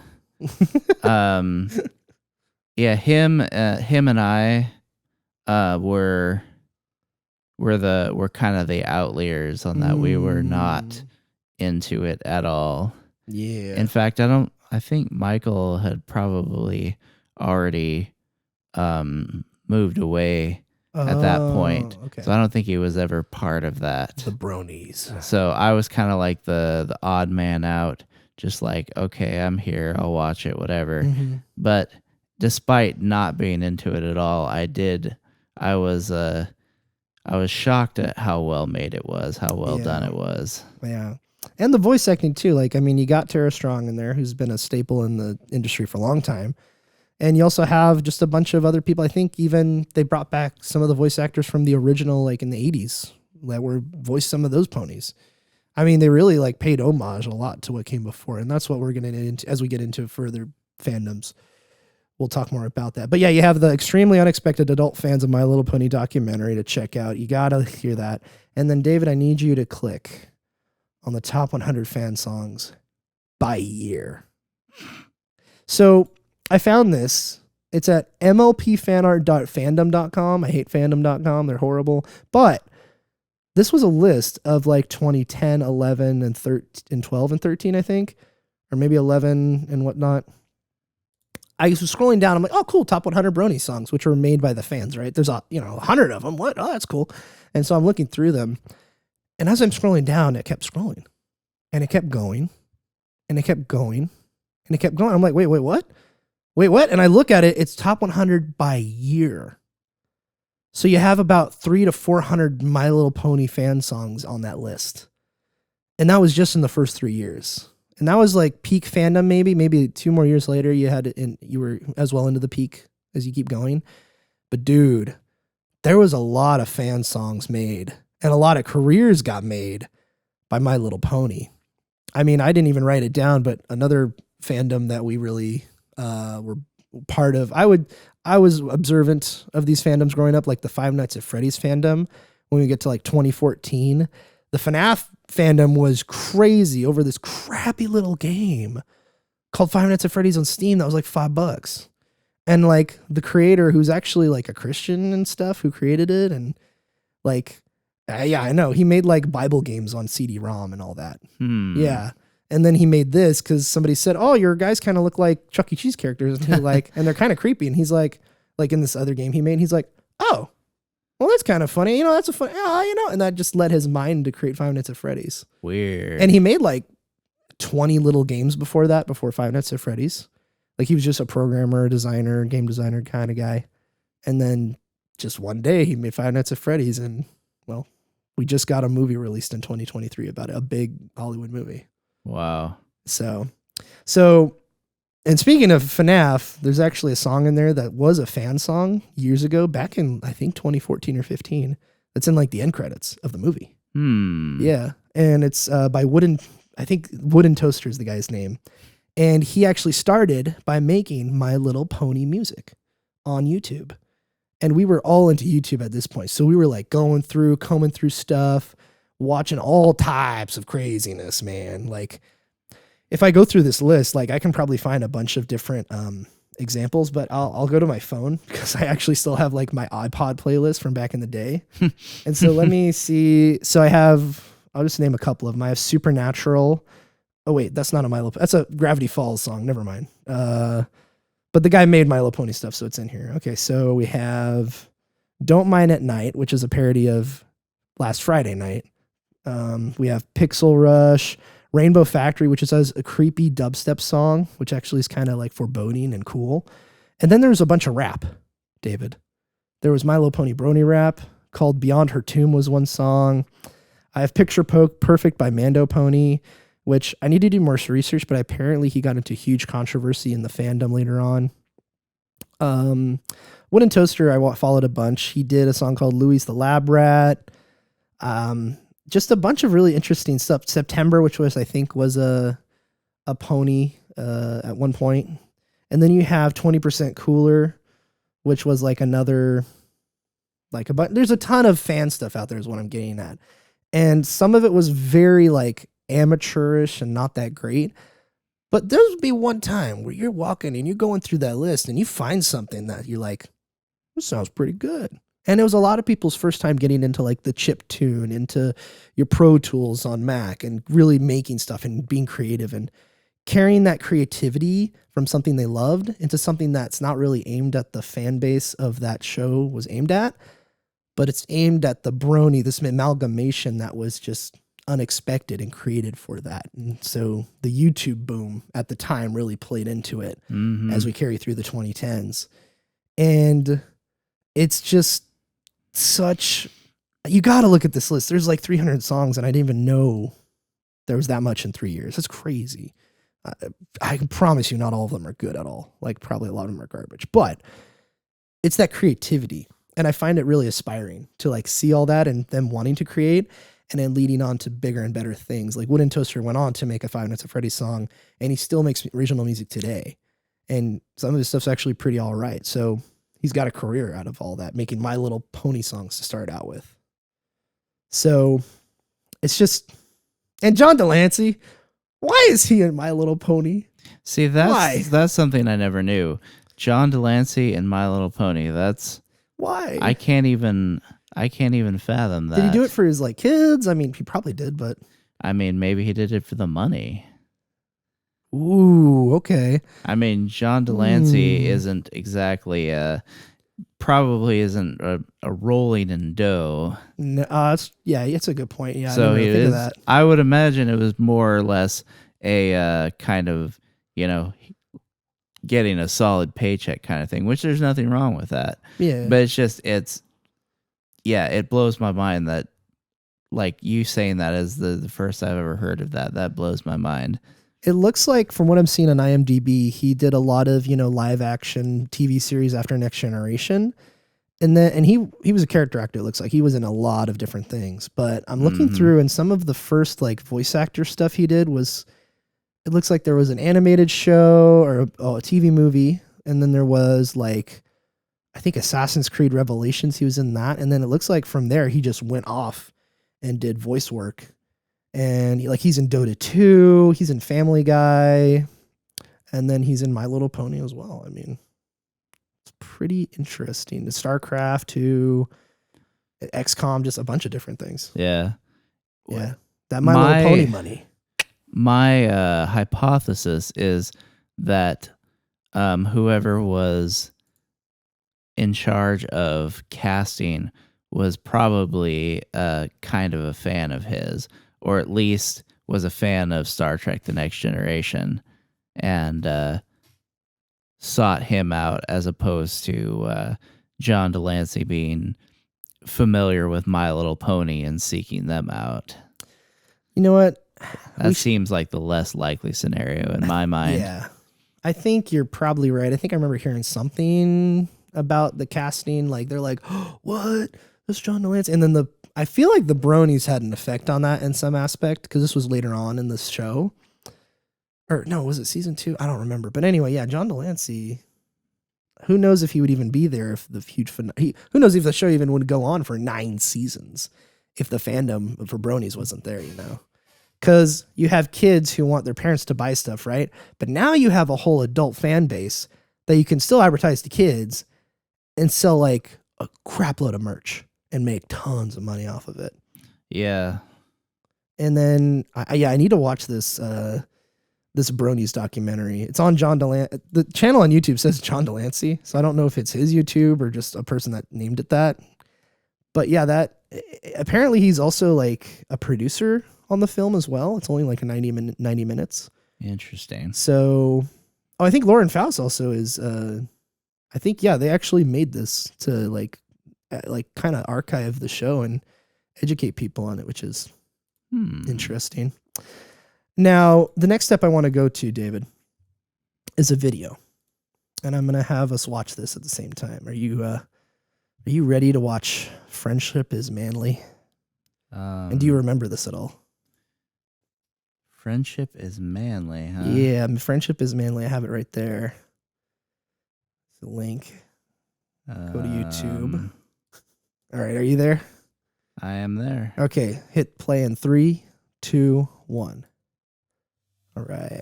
Him and I were kind of the outliers on that. We were not into it at all. Yeah. In fact, I think Michael had probably already moved away at that point. Okay. So I don't think he was ever part of that. The bronies. So I was kind of like the odd man out, just like, okay, I'm here, I'll watch it, whatever. Mm-hmm. But despite not being into it at all, I was shocked at how well made it was, how well done it was. Yeah. And the voice acting too. Like, I mean, you got Tara Strong in there, who's been a staple in the industry for a long time. And you also have just a bunch of other people. I think even they brought back some of the voice actors from the original, like in the 80s, that were voiced some of those ponies. I mean, they really like paid homage a lot to what came before. And that's what we're going to get into as we get into further fandoms. We'll talk more about that. But yeah, you have the extremely unexpected adult fans of My Little Pony documentary to check out. You got to hear that. And then, David, I need you to click on the top 100 fan songs by year. So I found this, It's at mlpfanart.fandom.com. I hate fandom.com. They're horrible. But this was a list of like 2010, 11, and 13, and 12 and 13, I think. Or maybe 11 and whatnot. I was scrolling down. I'm like, oh, cool. Top 100 Brony songs, which were made by the fans, right? There's 100 of them. What? Oh, that's cool. And so I'm looking through them. And as I'm scrolling down, it kept scrolling. And it kept going. And it kept going. And it kept going. I'm like, wait, what? Wait, what? And I look at it. It's top 100 by year. So you have about 300 to 400 My Little Pony fan songs on that list. And that was just in the first 3 years. And that was like peak fandom, maybe 2 more years later, you were as well into the peak as you keep going. But dude, there was a lot of fan songs made and a lot of careers got made by My Little Pony. I mean, I didn't even write it down, but another fandom that we really were part of, I was observant of these fandoms growing up, like the Five Nights at Freddy's fandom. When we get to like 2014, the FNAF fandom was crazy over this crappy little game called Five Nights at Freddy's on Steam that was like $5. And like the creator, who's actually like a Christian and stuff, who created it, and like, yeah, I know, he made like Bible games on CD-ROM and all that. Yeah. And then he made this because somebody said, oh, your guys kind of look like Chuck E. Cheese characters. And he's like, and they're kind of creepy. And he's like in this other game he made, he's like, oh, well, that's kind of funny. That's a fun, and that just led his mind to create Five Nights at Freddy's. Weird. And he made like 20 little games before Five Nights at Freddy's. Like he was just a programmer, designer, game designer kind of guy. And then just one day he made Five Nights at Freddy's, and well, we just got a movie released in 2023 about it, a big Hollywood movie. Wow. So, and speaking of FNAF, there's actually a song in there that was a fan song years ago, back in, I think, 2014 or 15. That's in like the end credits of the movie. Yeah. And it's by Wooden Toaster is the guy's name. And he actually started by making My Little Pony music on YouTube. And we were all into YouTube at this point. So we were like combing through stuff, watching all types of craziness, man. Like, if I go through this list, like I can probably find a bunch of different examples, but I'll go to my phone because I actually still have like my iPod playlist from back in the day. And so let me see. So I'll just name a couple of them. I have Supernatural. Oh wait, that's not a Milo. That's a Gravity Falls song. Never mind. But the guy made My Little Pony stuff, so it's in here. Okay, so we have Don't Mind at Night, which is a parody of Last Friday Night. We have Pixel Rush, Rainbow Factory, which is a creepy dubstep song, which actually is kind of like foreboding and cool. And then there's a bunch of rap, David. There was My Little Pony Brony rap called Beyond Her Tomb was one song. I have Picture Perfect by Mando Pony, which I need to do more research, but apparently he got into huge controversy in the fandom later on. Wooden Toaster, I followed a bunch. He did a song called Louis the Lab Rat. Just a bunch of really interesting stuff. September, which I think was a pony at one point. And then you have 20% Cooler, which was like another, there's a ton of fan stuff out there is what I'm getting at. And some of it was very like amateurish and not that great. But there would be one time where you're walking and you're going through that list and you find something that you're like, this sounds pretty good. And it was a lot of people's first time getting into like the chip tune, into your Pro Tools on Mac, and really making stuff and being creative and carrying that creativity from something they loved into something that's not really aimed at the fan base of that show was aimed at, but it's aimed at the Brony, this amalgamation that was just unexpected and created for that. And so the YouTube boom at the time really played into it as we carry through the 2010s. And it's just you got to look at this list. There's like 300 songs and I didn't even know there was that much in 3 years. That's crazy. I can promise you not all of them are good at all. Like probably a lot of them are garbage, but it's that creativity. And I find it really aspiring to like see all that and them wanting to create and then leading on to bigger and better things. Like Wooden Toaster went on to make a Five Nights at Freddy's song, and he still makes original music today. And some of his stuff's actually pretty all right. So he's got a career out of all that, making My Little Pony songs to start out with. So it's just, and John Delancey, why is he in My Little Pony? See, that's something I never knew. John Delancey and My Little Pony. That's why. I can't even fathom that. Did he do it for his like kids? I mean, he probably did, but I mean, maybe he did it for the money. Ooh, okay. I mean, John Delancey isn't exactly probably isn't a rolling in dough. No, it's a good point. Yeah, so I didn't really think of that. I would imagine it was more or less a kind of, you know, getting a solid paycheck kind of thing, which there's nothing wrong with that. Yeah. But it blows my mind that, like, you saying that is the first I've ever heard of that. That blows my mind. It looks like, from what I'm seeing on IMDb, he did a lot of, live action TV series after Next Generation. And he was a character actor, it looks like. He was in a lot of different things. But I'm looking through, and some of the first like voice actor stuff he did was, it looks like there was an animated show or a TV movie. And then there was like, I think Assassin's Creed Revelations, he was in that. And then it looks like from there, he just went off and did voice work. And he's in Dota 2, he's in Family Guy, and then he's in My Little Pony as well. I mean, it's pretty interesting. StarCraft 2, XCOM, just a bunch of different things. Yeah. Yeah. That My Little Pony money. My hypothesis is that whoever was in charge of casting was probably kind of a fan of his, or at least was a fan of Star Trek The Next Generation, and sought him out, as opposed to John Delancey being familiar with My Little Pony and seeking them out. You know what? That seems like the less likely scenario in my mind. Yeah. I think you're probably right. I think I remember hearing something about the casting. Like, they're like, oh, what? That's John Delancey. And then I feel like the bronies had an effect on that in some aspect, because this was later on in this show. Or no, was it season 2? I don't remember. But anyway, yeah, John Delancey, who knows if he would even be there if who knows if the show even would go on for 9 seasons if the fandom for bronies wasn't there, Because you have kids who want their parents to buy stuff, right? But now you have a whole adult fan base that you can still advertise to kids and sell like a crap load of merch and make tons of money off of it. Yeah. And then, I need to watch this this bronies documentary. It's on John Delancey. The channel on YouTube says John Delancey, so I don't know if it's his YouTube or just a person that named it that. But yeah, that apparently he's also like a producer on the film as well. It's only like 90 minutes. Interesting. So, I think Lauren Faust also is. I think they actually made this to like kind of archive the show and educate people on it, which is interesting. Now, the next step I want to go to, David, is a video, and I'm going to have us watch this at the same time. Are you ready to watch Friendship is Manly? And do you remember this at all? Friendship is Manly, huh? Yeah, Friendship is Manly. I have it right there. The link. Go to YouTube. All right, are you there? I am there. Okay, hit play in 3, 2, 1. All right.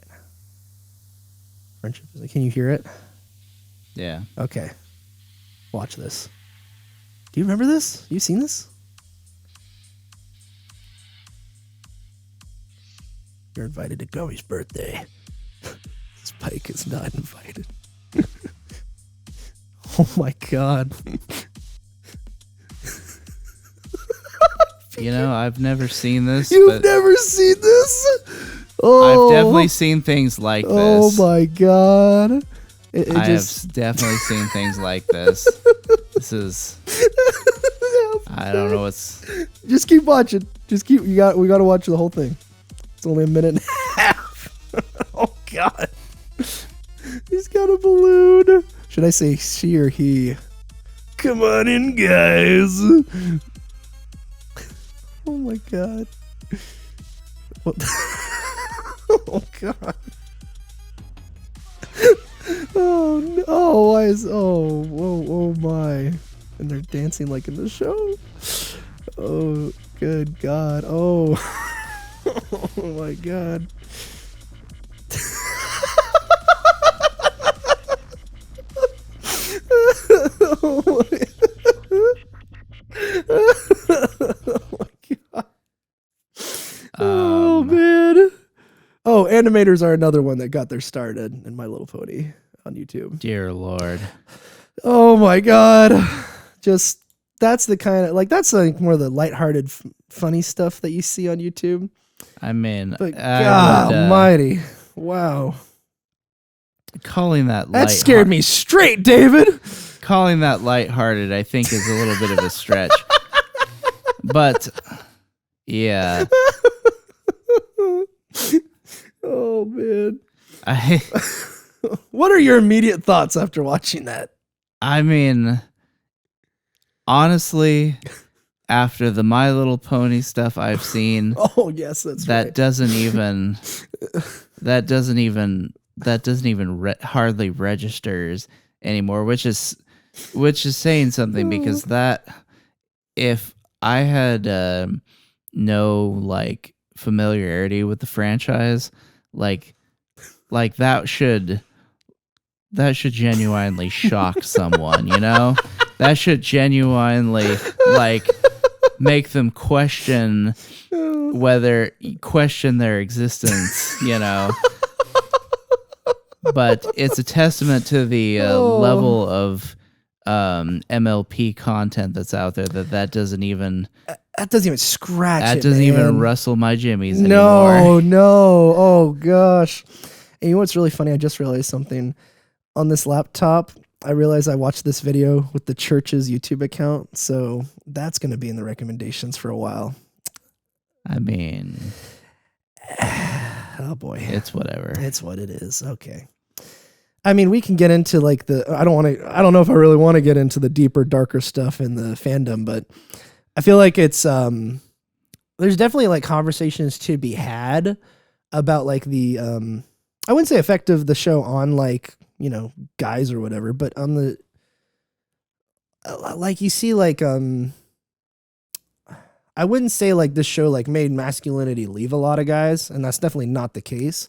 Friendship is. Can you hear it? Yeah. Okay. Watch this. Do you remember this? You seen this? You're invited to Goey's birthday. Spike is not invited. Oh my God. I've never seen this. You've never seen this? Oh, I've definitely seen things like this. Oh my God. I have definitely seen things like this. This is. I don't know what's. Just keep watching. We got to watch the whole thing. It's only a minute and a half. Oh God. He's got a balloon. Should I say she or he? Come on in, guys. Oh my God. What? Oh God. Oh no. Oh, why is oh my. And they're dancing like in the show. Oh good God. Oh. Oh my God. Oh my God. Oh man. Oh, animators are another one that got their start in My Little Pony on YouTube. Dear Lord. Oh my God. Just that's the kind of that's like more of the lighthearted, funny stuff that you see on YouTube. I mean, But God Almighty, wow, calling that scared me straight, David. Calling that lighthearted, I think, is a little bit of a stretch. But yeah. Oh man. What are your immediate thoughts after watching that? I mean, honestly, after the My Little Pony stuff I've seen, oh yes, that's that right. doesn't even hardly registers anymore, which is saying something, because that, if I had no like familiarity with the franchise, like that should genuinely shock someone, you know? That should genuinely like make them question their existence, you know? But it's a testament to the level of MLP content that's out there that doesn't even scratch that it, doesn't man. even rustle my jimmies anymore. No. Oh gosh. And you know what's really funny? I just realized something on this laptop. I realized I watched this video with the church's YouTube account, so that's going to be in the recommendations for a while. I mean, oh boy, it's whatever. It's what it is. Okay. I mean, we can get into like I don't know if I really want to get into the deeper, darker stuff in the fandom, but I feel like it's there's definitely like conversations to be had about like the I wouldn't say effect of the show on like, you know, guys or whatever, but on the like you see like I wouldn't say like this show like made masculinity leave a lot of guys, and that's definitely not the case.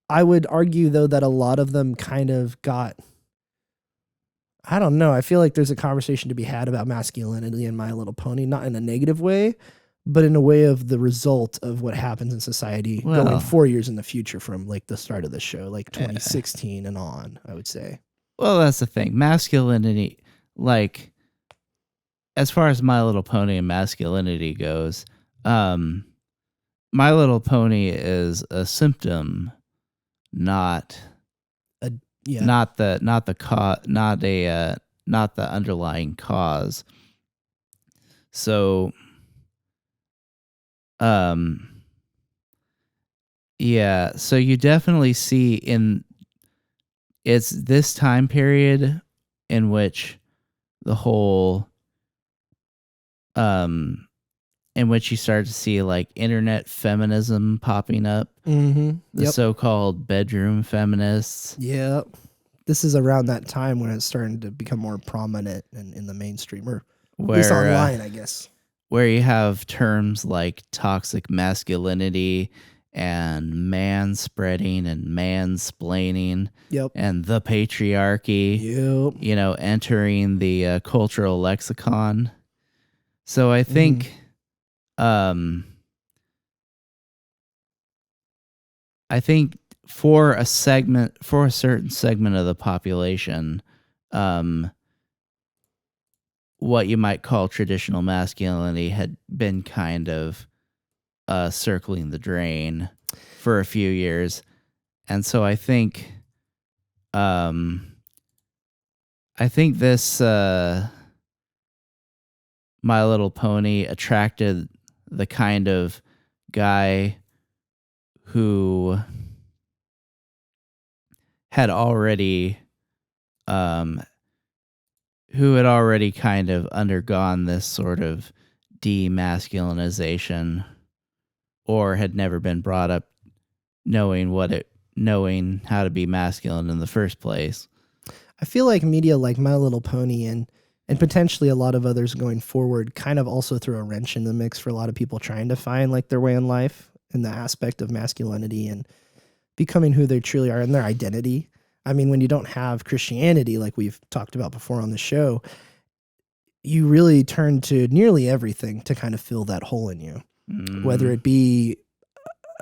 I would argue though that a lot of them kind of got, I don't know, I feel like there's a conversation to be had about masculinity in My Little Pony, not in a negative way, but in a way of the result of what happens in society going 4 years in the future from like the start of the show, like 2016 and on, I would say. Well, that's the thing. Masculinity, like, as far as My Little Pony and masculinity goes, My Little Pony is a symptom, not the underlying cause. So, yeah, so you definitely see it's this time period in which the whole in which you start to see like internet feminism popping up. Mm-hmm. The so-called bedroom feminists. Yep. This is around that time when it's starting to become more prominent in the mainstream, or at least online, I guess. Where you have terms like toxic masculinity and manspreading and mansplaining. Yep. And the patriarchy. Yep. You know, entering the cultural lexicon. So I think, for a certain segment of the population, what you might call traditional masculinity had been kind of circling the drain for a few years, and so I think this My Little Pony attracted the kind of guy who had already kind of undergone this sort of demasculinization, or had never been brought up knowing how to be masculine in the first place. I feel like media like My Little Pony and potentially a lot of others going forward kind of also throw a wrench in the mix for a lot of people trying to find like their way in life in the aspect of masculinity and becoming who they truly are and their identity. I mean, when you don't have Christianity, like we've talked about before on the show, you really turn to nearly everything to kind of fill that hole in you, whether it be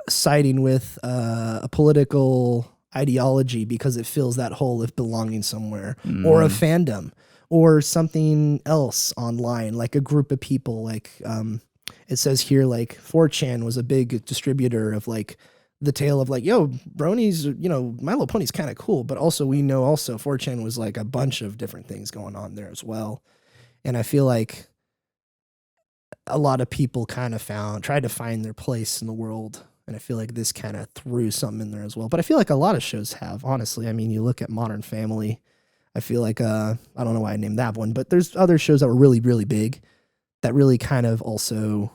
siding with a political ideology because it fills that hole of belonging somewhere, or a fandom, or something else online, like a group of people. Like it says here, like 4chan was a big distributor of like the tale of like, yo, bronies, you know, My Little Pony's kind of cool, but also we know also 4chan was like a bunch of different things going on there as well. And I feel like a lot of people kind of tried to find their place in the world. And I feel like this kind of threw something in there as well. But I feel like a lot of shows have, honestly. I mean, you look at Modern Family. I feel like, I don't know why I named that one, but there's other shows that were really, really big that really kind of also,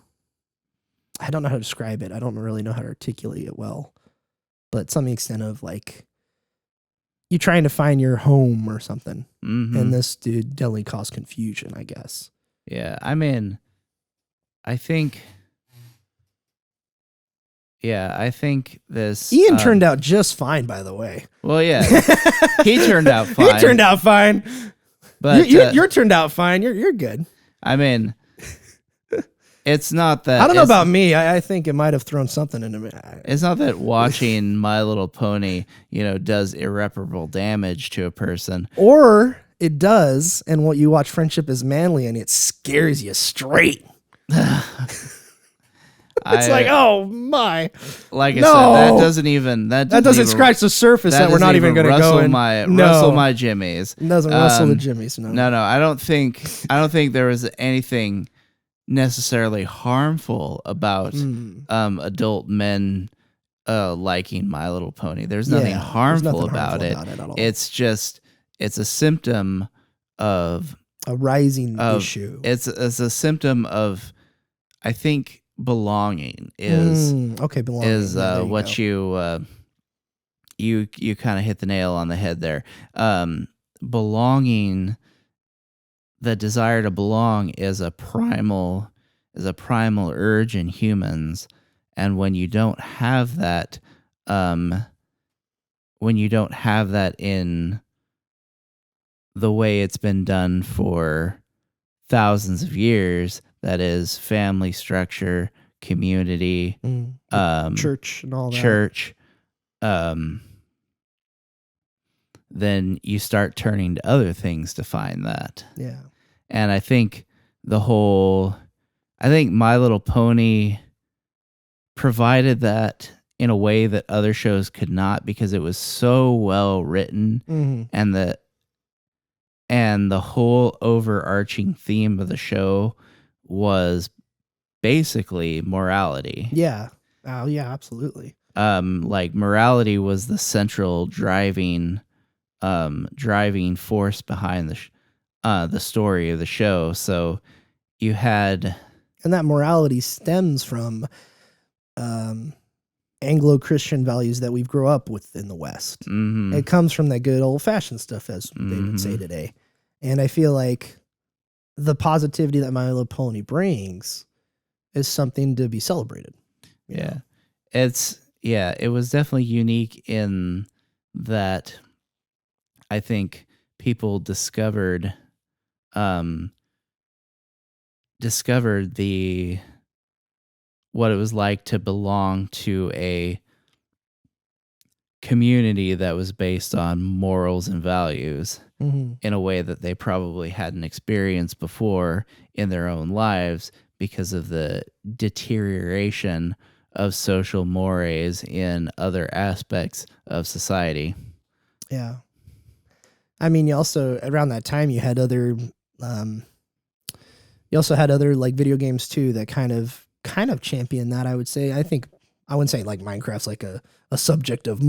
I don't know how to describe it. I don't really know how to articulate it well. But some extent of like, you trying to find your home or something. And this dude definitely caused confusion, I guess. Yeah, I mean, I think this... Ian turned out just fine, by the way. Well, yeah, he turned out fine. He turned out fine. But you're turned out fine. You're good. I mean, it's not that... I don't know about me. I think it might have thrown something into me. It's not that watching My Little Pony, you know, does irreparable damage to a person. Or it does, and what you watch Friendship is Manly, and it scares you straight. It's like, oh my! Like I said, that doesn't even scratch the surface. That we're not even going to go in. Rustle my jimmies. It doesn't rustle the jimmies. No. I don't think there was anything necessarily harmful about adult men liking My Little Pony. There's nothing harmful about it. It's a symptom of a rising issue. It's a symptom of, I think, belonging is belonging is what you kind of hit the nail on the head there. Belonging, the desire to belong is a primal urge in humans, and when you don't have that in the way it's been done for thousands of years, that is family structure, community, church and all that. Church, then you start turning to other things to find that. Yeah. And I think My Little Pony provided that in a way that other shows could not, because it was so well written, and the whole overarching theme of the show was basically morality. Yeah. Oh, yeah, absolutely. Like morality was the central driving force behind the story of the show. So you had, and that morality stems from Anglo-Christian values that we've grown up with in the West. It comes from that good old-fashioned stuff, as they would say today. And I feel like the positivity that My Little Pony brings is something to be celebrated. Yeah. It was definitely unique in that I think people discovered what it was like to belong to a community that was based on morals and values in a way that they probably hadn't experienced before in their own lives because of the deterioration of social mores in other aspects of society. Yeah. I mean, you also, around that time, you had other like video games too that kind of champion that, I would say. I wouldn't say like Minecraft's like a subject of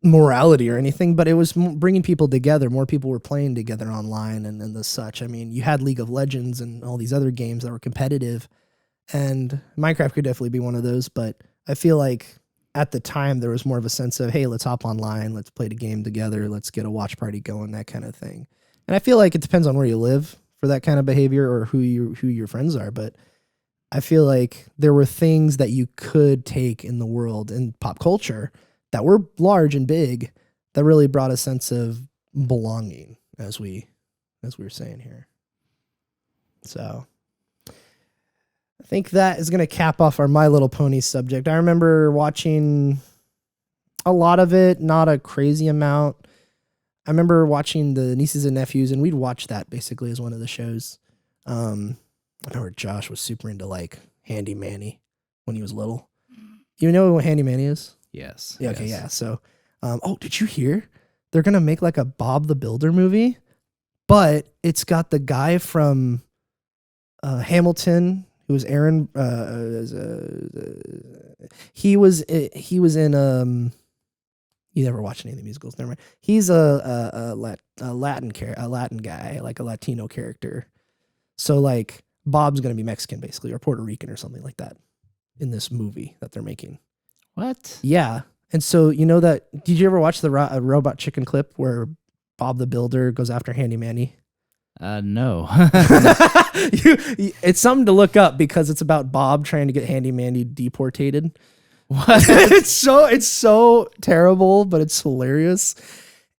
morality or anything, but it was bringing people together. More people were playing together online and the such. I mean, you had League of Legends and all these other games that were competitive, and Minecraft could definitely be one of those. But I feel like at the time there was more of a sense of, hey, let's hop online, let's play the game together, let's get a watch party going, that kind of thing. And I feel like it depends on where you live for that kind of behavior or who your friends are, but I feel like there were things that you could take in the world and pop culture that were large and big that really brought a sense of belonging, as we were saying here. So I think that is going to cap off our My Little Pony subject. I remember watching a lot of it, not a crazy amount. I remember watching the Nieces and Nephews, and we'd watch that basically as one of the shows. I remember Josh was super into like Handy Manny when he was little. You know what Handy Manny is? Yes. Yeah. Okay. Yeah. So, did you hear? They're going to make like a Bob the Builder movie, but it's got the guy from Hamilton, who was Aaron. He was in You never watched any of the musicals, never mind. He's a Latin guy, like a Latino character. So like Bob's gonna be Mexican basically, or Puerto Rican or something like that in this movie that they're making. What? Yeah, and so you know that. Did you ever watch the Robot Chicken clip where Bob the Builder goes after Handy Manny? No. It's something to look up because it's about Bob trying to get Handy Manny deportated. What? it's so terrible, but it's hilarious.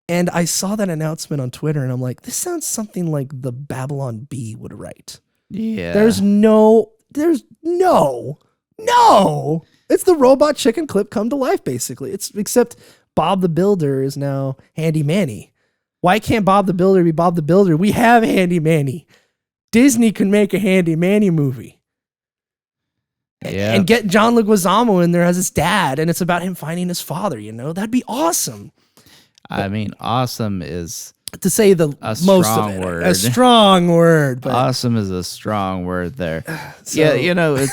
And I saw that announcement on Twitter, and I'm like, this sounds something like the Babylon Bee would write. Yeah. There's no. It's the Robot Chicken clip come to life, basically. Except Bob the Builder is now Handy Manny. Why can't Bob the Builder be Bob the Builder? We have Handy Manny. Disney can make a Handy Manny movie. Yeah. And get John Leguizamo in there as his dad, and it's about him finding his father, That'd be awesome. I mean, awesome is to say the most of it. word. A strong word. But awesome is a strong word there. So, yeah,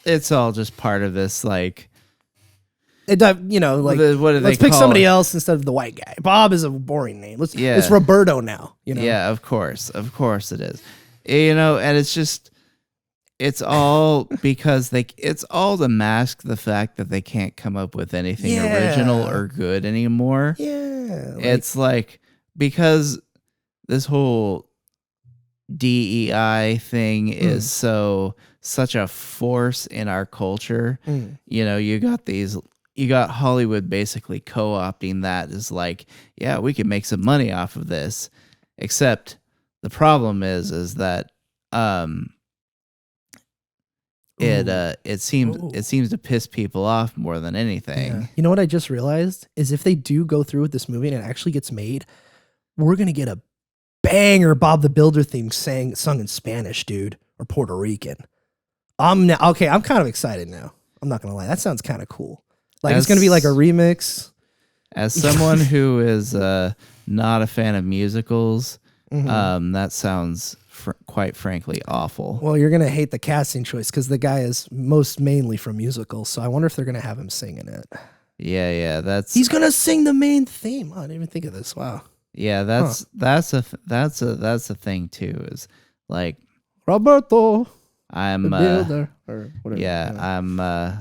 it's all just part of this, like, what do let's pick somebody else instead of the white guy. Bob is a boring name. It's Roberto now. Yeah, of course it is. And it's just. It's all because it's all to mask the fact that they can't come up with anything original or good anymore. Yeah. It's like, because this whole DEI thing is such a force in our culture. You got Hollywood basically co-opting that as like, yeah, we can make some money off of this. Except the problem is that, it seems to piss people off more than anything. Yeah. You know what I just realized is if they do go through with this movie and it actually gets made, we're gonna get a banger Bob the Builder theme sung in Spanish, dude, or Puerto Rican. I'm kind of excited now. I'm not gonna lie, that sounds kind of cool. Like it's gonna be like a remix. As someone who is not a fan of musicals, that sounds quite frankly awful. Well, you're gonna hate the casting choice because the guy is most mainly from musicals, so I wonder if they're gonna have him singing it. Yeah, he's gonna sing the main theme. Oh, I didn't even think of this. Wow. Yeah, that's a thing too. Is like Roberto. I'm the Builder or whatever. Yeah,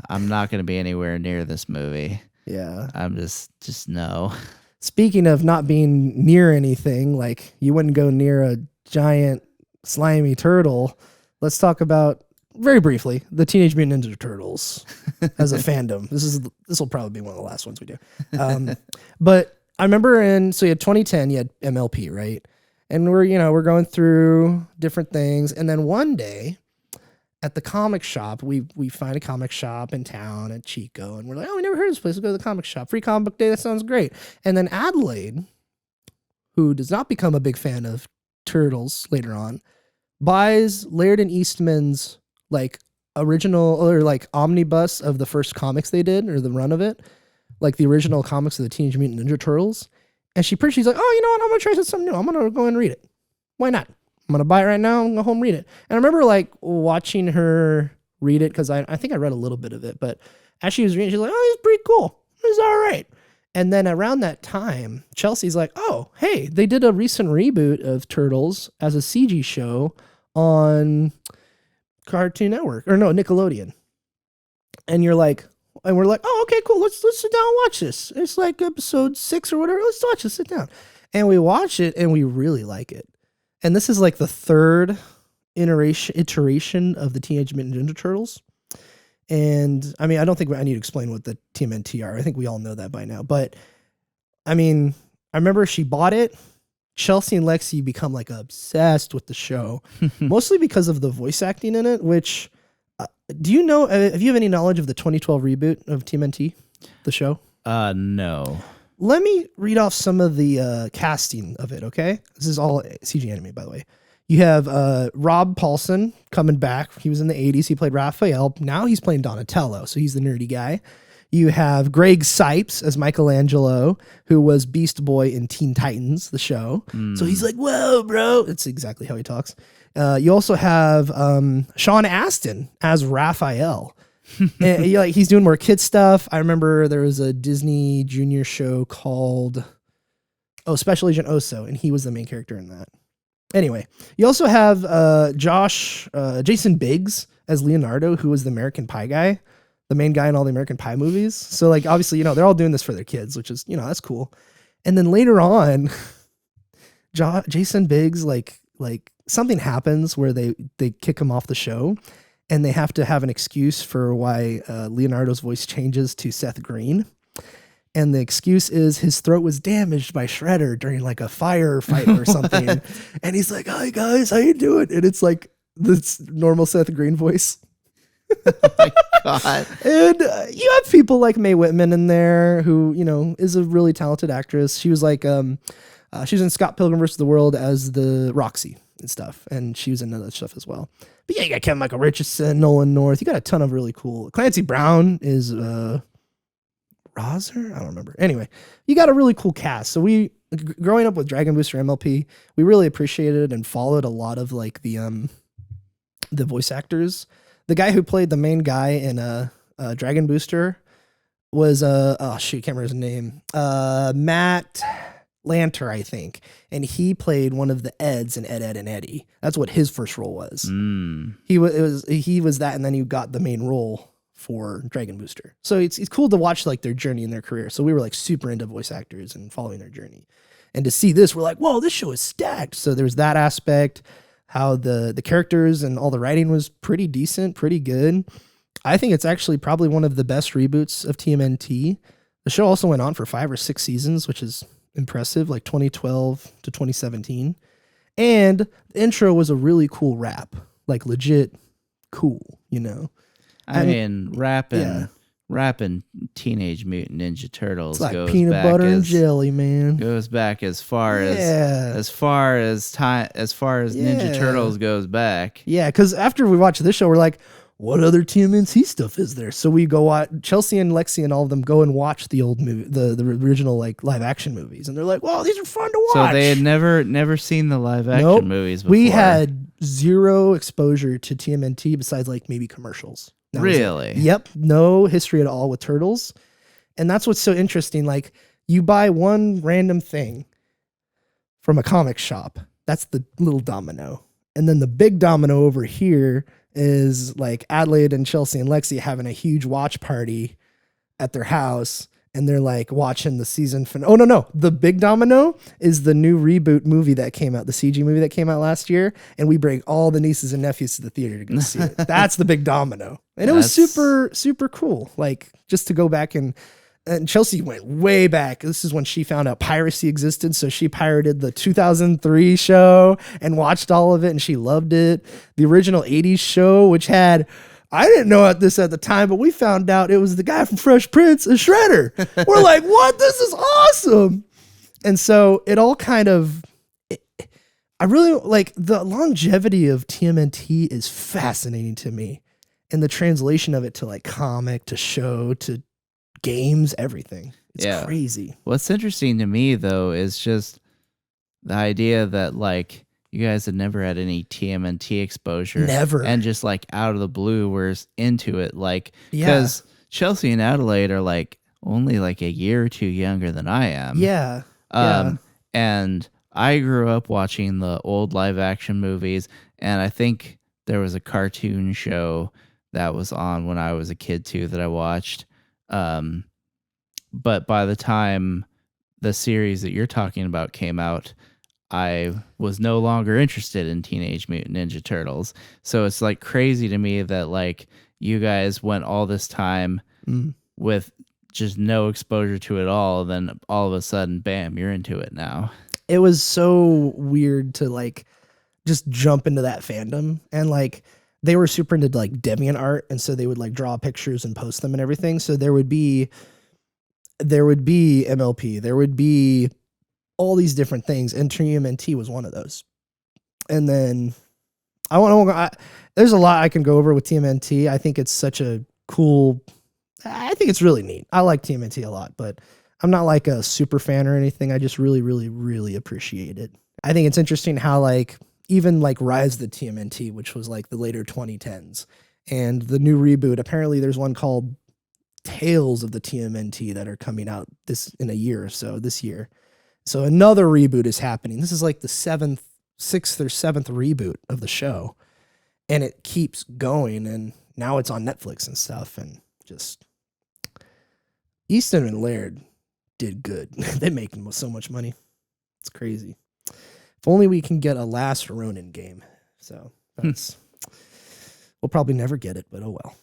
I'm not gonna be anywhere near this movie. Yeah, I'm just no. Speaking of not being near anything, like you wouldn't go near a giant slimy turtle. Let's talk about very briefly the Teenage Mutant Ninja Turtles as a fandom. This will probably be one of the last ones we do. But I remember so you had 2010, you had MLP, right? And we're going through different things, and then one day at the comic shop, we find a comic shop in town at Chico, and we're like, oh, we never heard of this place. Let's go to the comic shop. Free comic book day. That sounds great. And then Adelaide, who does not become a big fan of Turtles later on, buys Laird and Eastman's like original or like omnibus of the first comics they did, or the run of it, like the original comics of the Teenage Mutant Ninja Turtles. And she's like, oh, you know what? I'm gonna try something new. I'm gonna go and read it. Why not? I'm gonna buy it right now and go home and read it. And I remember like watching her read it because I think I read a little bit of it, but as she was reading, she's like, oh, it's pretty cool. It's all right. And then around that time, Chelsea's like, oh, hey, they did a recent reboot of Turtles as a CG show on Cartoon Network, or no, Nickelodeon. And we're like, oh, okay, cool. Let's sit down and watch this. It's like episode 6 or whatever. Let's watch it. Sit down. And we watch it and we really like it. And this is like the third iteration of the Teenage Mutant Ninja Turtles. And I mean, I don't think I need to explain what the TMNT are. I think we all know that by now. But I mean, I remember she bought it. Chelsea and Lexi become like obsessed with the show, mostly because of the voice acting in it. Which, do you know? Have you have any knowledge of the 2012 reboot of TMNT, the show? No. Let me read off some of the casting of it. Okay, this is all CG anime, by the way. You have Rob Paulson coming back. He was in the 80s. He played Raphael. Now he's playing Donatello, so he's the nerdy guy. You have Greg Sipes as Michelangelo, who was Beast Boy in Teen Titans, the show. So he's like, whoa, bro. That's exactly how he talks. You also have Sean Astin as Raphael. And he's doing more kid stuff. I remember there was a Disney Junior show called Special Agent Oso, and he was the main character in that. Anyway, you also have Jason Biggs as Leonardo, who was the American Pie guy. The main guy in all the American Pie movies. So like, obviously, they're all doing this for their kids, which is, that's cool. And then later on, Jason Biggs, like something happens where they kick him off the show and they have to have an excuse for why Leonardo's voice changes to Seth Green. And the excuse is his throat was damaged by Shredder during like a firefight or something. And he's like, hi guys, how you doing? And it's like this normal Seth Green voice. Oh my God. And you have people like Mae Whitman in there who, is a really talented actress. She was like, she was in Scott Pilgrim vs. the World as the Roxy and stuff. And she was in other stuff as well. But yeah, you got Kevin Michael Richardson, Nolan North. You got a ton of really cool. Clancy Brown is Roser? I don't remember. Anyway, you got a really cool cast. So growing up with Dragon Booster MLP, we really appreciated and followed a lot of like the voice actors. The guy who played the main guy in Dragon Booster was can't remember his name. Matt Lanter, I think, and he played one of the Eds in Ed, Ed, and Eddie. That's what his first role was. He was that, and then he got the main role for Dragon Booster. So it's cool to watch like their journey in their career. So we were like super into voice actors and following their journey, and to see this, we're like, whoa, this show is stacked. So there's that aspect. How the characters and all the writing was pretty decent, pretty good. I think it's actually probably one of the best reboots of TMNT. The show also went on for 5 or 6 seasons, which is impressive, like 2012 to 2017. And the intro was a really cool rap, like legit cool, I mean, rapping Teenage Mutant Ninja Turtles it's like goes peanut back butter and jelly, man. Goes back as far as Ninja Turtles goes back. Yeah, because after we watch this show, we're like, what other TMNT stuff is there? So we go watch Chelsea and Lexi and all of them go and watch the old movie, the original like live action movies, and they're like, "Wow, these are fun to watch." So they had never seen the live action movies before. We had zero exposure to TMNT besides like maybe commercials. Really? Yep, no history at all with turtles, and that's what's so interesting. Like you buy one random thing from a comic shop, that's the little domino, and then the big domino over here is like Adelaide and Chelsea and Lexi having a huge watch party at their house, and they're like watching the season finale. Oh no, the big domino is the new reboot movie that came out, the CG movie that came out last year, and we bring all the nieces and nephews to the theater to go see it. That's the big domino, and it was super super cool. Like just to go back and Chelsea went way back. This is when she found out piracy existed. So she pirated the 2003 show and watched all of it, and she loved it. The original 80s show, which had, I didn't know this at the time, but we found out it was the guy from Fresh Prince, a Shredder. We're like, what? This is awesome. And so it all kind of, I really like the longevity of TMNT is fascinating to me. And the translation of it to like comic, to show, to games, everything. It's crazy. What's interesting to me though is just the idea that like you guys had never had any TMNT exposure. Never. And just like out of the blue we're into it. Like because Chelsea and Adelaide are like only like a year or two younger than I am. Yeah. And I grew up watching the old live action movies, and I think there was a cartoon show that was on when I was a kid too that I watched. But by the time the series that you're talking about came out, I was no longer interested in Teenage Mutant Ninja Turtles. So it's like crazy to me that like you guys went all this time with just no exposure to it at all, then all of a sudden, bam, you're into it now. It was so weird to like just jump into that fandom, and like they were super into like Deviant art, and so they would like draw pictures and post them and everything. So there would be MLP, there would be all these different things, and TMNT was one of those. And then there's a lot I can go over with TMNT. I think it's such a cool. I think it's really neat. I like TMNT a lot, but I'm not like a super fan or anything. I just really, really, really appreciate it. I think it's interesting how like even like Rise of the TMNT, which was like the later 2010s, and the new reboot. Apparently, there's one called Tales of the TMNT that are coming out in a year or so this year. So another reboot is happening. This is like the sixth or seventh reboot of the show, and it keeps going. And now it's on Netflix and stuff. And just Easton and Laird did good. They make so much money. It's crazy. If only we can get a Last Ronin game. So that's we'll probably never get it, but oh well.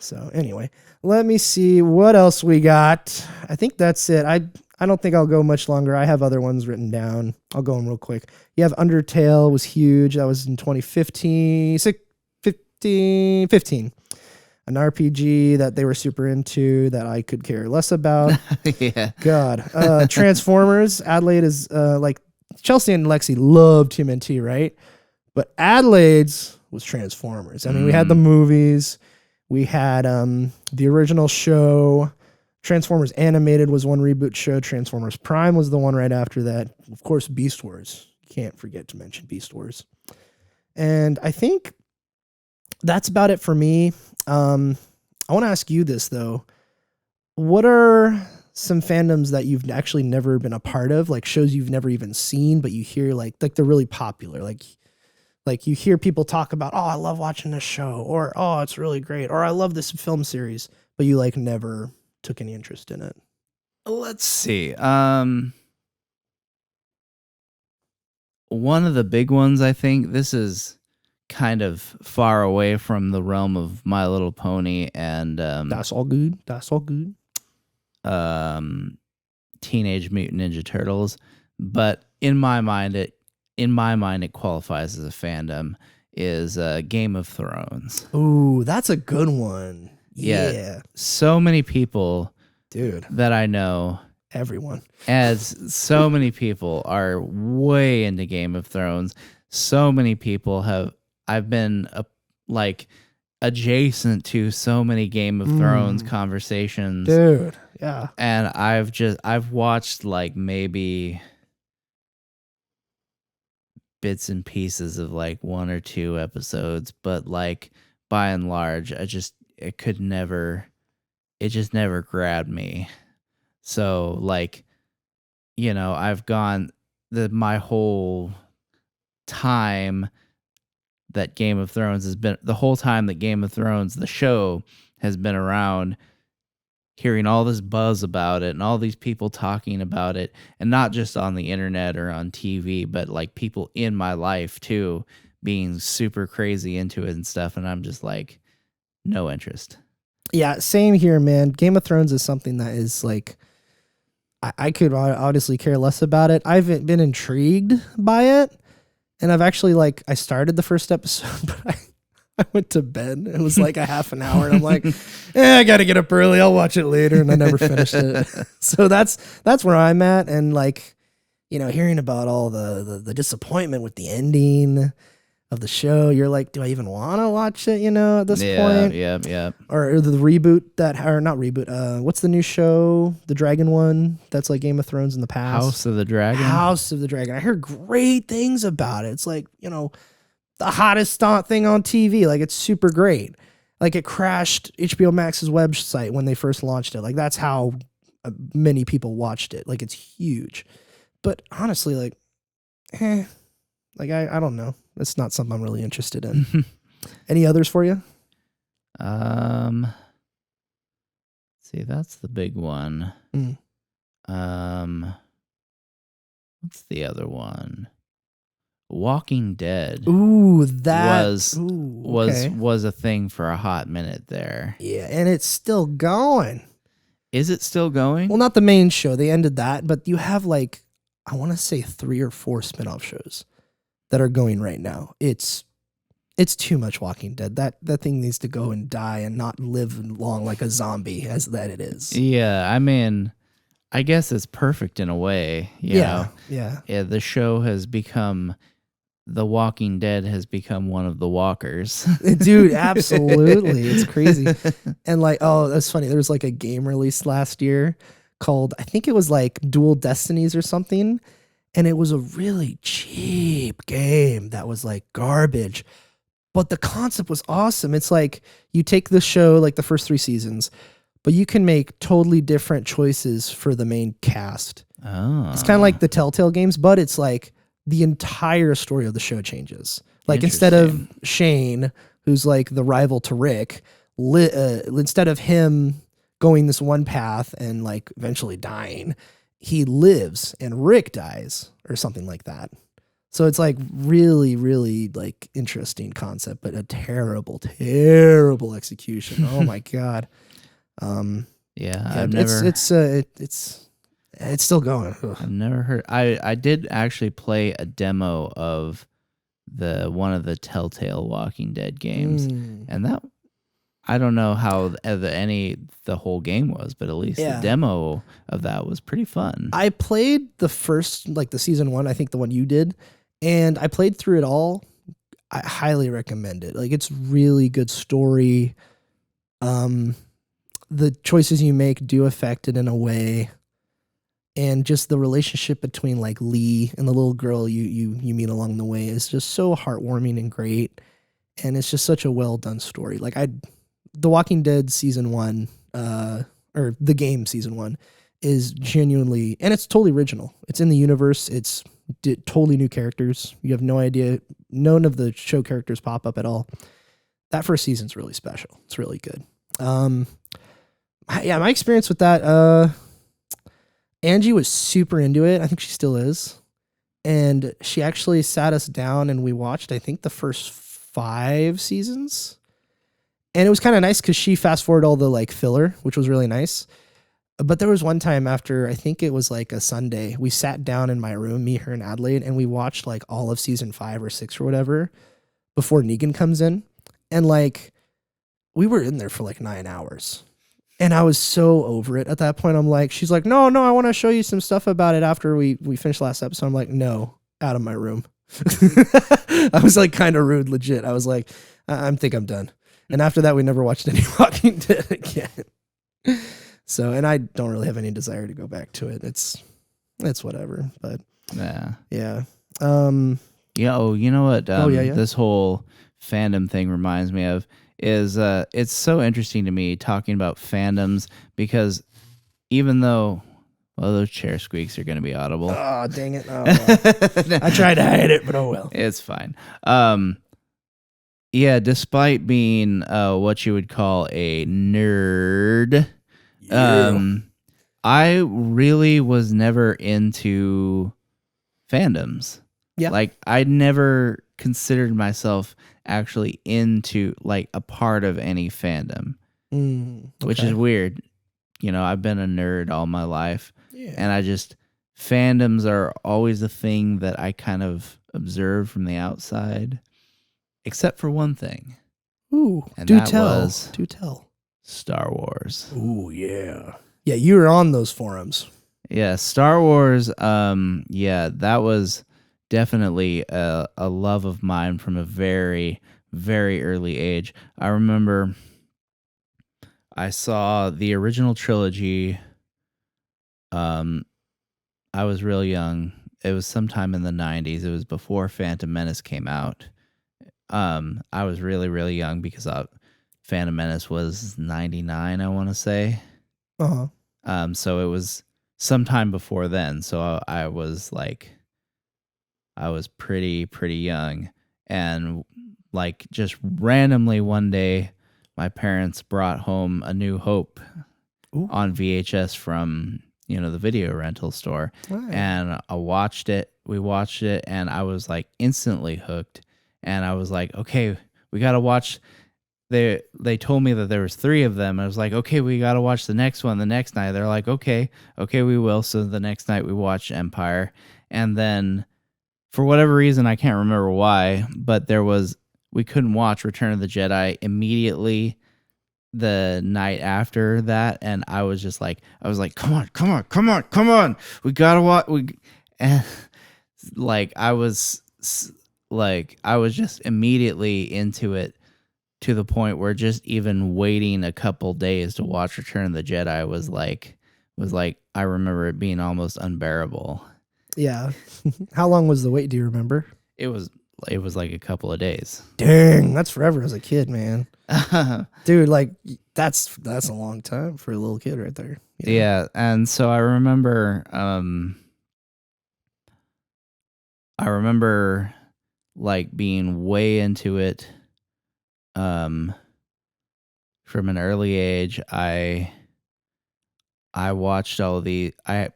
So anyway, let me see what else we got. I think that's it. I don't think I'll go much longer. I have other ones written down. I'll go in real quick. You have Undertale was huge. That was in 2015, 15. An RPG that they were super into that I could care less about. Yeah. God. Transformers. Adelaide is like Chelsea and Lexi loved TMNT, right? But Adelaide's was Transformers. I mean, we had the movies. We had the original show. Transformers Animated was one reboot show. Transformers Prime was the one right after that. Of course, Beast Wars. Can't forget to mention Beast Wars. And I think that's about it for me. I want to ask you this, though. What are some fandoms that you've actually never been a part of, like shows you've never even seen, but you hear like they're really popular, like you hear people talk about, oh, I love watching this show, or oh, it's really great, or I love this film series, but you like never took any interest in it? Let's see. One of the big ones, I think, this is kind of far away from the realm of My Little Pony and That's all good. That's all good. Teenage Mutant Ninja Turtles, but in my mind it qualifies as a fandom. Is Game of Thrones. Ooh, that's a good one. Yeah. So many people, dude, that I know, everyone, as so many people are way into Game of Thrones. So many people I've been like adjacent to so many Game of Thrones conversations, dude. Yeah. And I've watched like maybe bits and pieces of like one or two episodes, but like by and large, it just never grabbed me. So like, you know, I've gone my whole time that Game of Thrones has been, the whole time that Game of Thrones, the show, has been around, hearing all this buzz about it and all these people talking about it, and not just on the internet or on TV, but like people in my life too being super crazy into it and stuff. And I'm just like, no interest. Yeah, same here, man. Game of Thrones is something that is like, I could obviously care less about it. I've been intrigued by it. And I've actually I started the first episode, but I went to bed. It was like a half an hour, and I'm like, I got to get up early. I'll watch it later, and I never finished it. So that's where I'm at, and like, you know, hearing about all the disappointment with the ending of the show, you're like, do I even want to watch it? You know, at this point, yeah. Or the reboot not reboot. What's the new show? The dragon one that's like Game of Thrones in the past. House of the Dragon. House of the Dragon. I heard great things about it. It's like, you know, the hottest thing on TV. Like, it's super great. Like, it crashed HBO Max's website when they first launched it. Like, that's how many people watched it. Like, it's huge. But honestly, like, I don't know. That's not something I'm really interested in. Any others for you? See, that's the big one. What's the other one? Walking Dead. Ooh, that was a thing for a hot minute there. Yeah, and it's still going. Is it still going? Well, not the main show. They ended that, but you have like, I want to say 3 or 4 spinoff shows that are going right now. It's too much Walking Dead. That thing needs to go and die and not live long like a zombie as that it is. Yeah, I mean, I guess it's perfect in a way. You know? Yeah. The show has become, The Walking Dead has become one of the walkers. Dude, absolutely. It's crazy. And like, oh, that's funny. There was like a game released last year called, I think it was like Dual Destinies or something. And it was a really cheap game that was like garbage. But the concept was awesome. It's like you take the show, like the first 3 seasons, but you can make totally different choices for the main cast. Oh. It's kind of like the Telltale games, but it's like the entire story of the show changes. Like instead of Shane, who's like the rival to Rick, instead of him going this one path and like eventually dying, he lives and Rick dies or something like that. So it's like really, really like interesting concept, but a terrible, terrible execution. Oh my God. I've never. It's still going. Ugh. I've never heard. I did actually play a demo of one of the Telltale Walking Dead games, and that, I don't know how the whole game was, but at least the demo of that was pretty fun. I played the first, like the season 1, I think the one you did, and I played through it all. I highly recommend it. Like, it's really good story. The choices you make do affect it in a way. And just the relationship between like Lee and the little girl you meet along the way is just so heartwarming and great. And it's just such a well done story. Like The Walking Dead season 1, or the game season 1, is genuinely, and it's totally original. It's in the universe. It's totally new characters. You have no idea. None of the show characters pop up at all. That first season's really special. It's really good. My experience with that, Angie was super into it. I think she still is. And she actually sat us down and we watched, I think, the first 5 seasons. And it was kind of nice because she fast forwarded all the like filler, which was really nice. But there was one time after, I think it was like a Sunday, we sat down in my room, me, her, and Adelaide, and we watched like all of season 5 or 6 or whatever before Negan comes in. And like, we were in there for like 9 hours. And I was so over it at that point. I'm like, she's like, no, I want to show you some stuff about it after we finished last episode. I'm like, no, out of my room. I was like kind of rude, legit. I was like, I think I'm done. And after that, we never watched any Walking Dead again. So, and I don't really have any desire to go back to it. It's whatever, but yeah. Yeah. Oh, you know what? This whole fandom thing reminds me of is it's so interesting to me talking about fandoms, because even though, well, those chair squeaks are going to be audible. Oh, dang it. Oh, well. I tried to hide it, but oh well. It's fine. Yeah, despite being what you would call a nerd, I really was never into fandoms. Yeah. Like, I never considered myself actually into like a part of any fandom, which is weird. You know, I've been a nerd all my life, and fandoms are always a thing that I kind of observe from the outside, except for one thing. Ooh, and do that tell. was Do tell. Star Wars. Ooh, yeah. Yeah, you were on those forums. Yeah, Star Wars. That was definitely a love of mine from a very, very early age. I remember I saw the original trilogy. I was real young. It was sometime in the 90s. It was before Phantom Menace came out. I was really, really young because Phantom Menace was 99, I want to say. Uh-huh. So it was sometime before then. So I was pretty young, and like just randomly one day, my parents brought home A New Hope on VHS from, the video rental store. Right. And I watched it. We watched it, and I was like instantly hooked. And I was like, okay, we got to watch they told me that there was 3 of them. I was like, okay, we got to watch the next one the next night. They're like, okay, we will. So the next night we watched Empire, and then for whatever reason, I can't remember why, but we couldn't watch Return of the Jedi immediately the night after that, and I was like, come on, we gotta watch. And I was just immediately into it, to the point where just even waiting a couple days to watch Return of the Jedi was like I remember it being almost unbearable. Yeah. How long was the wait? Do you remember? It was like a couple of days. Dang, that's forever as a kid, man. Dude, like that's a long time for a little kid right there. You know? Yeah, and so I remember like being way into it. From an early age, I watched all the I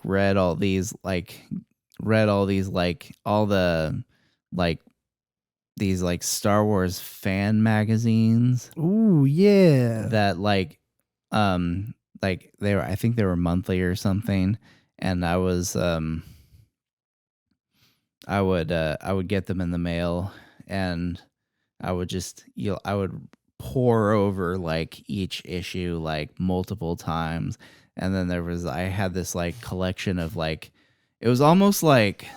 read all these these Star Wars fan magazines. Ooh, yeah. That I think they were monthly or something, and I would get them in the mail, and I would pour over each issue multiple times. And then I had this collection of it was almost like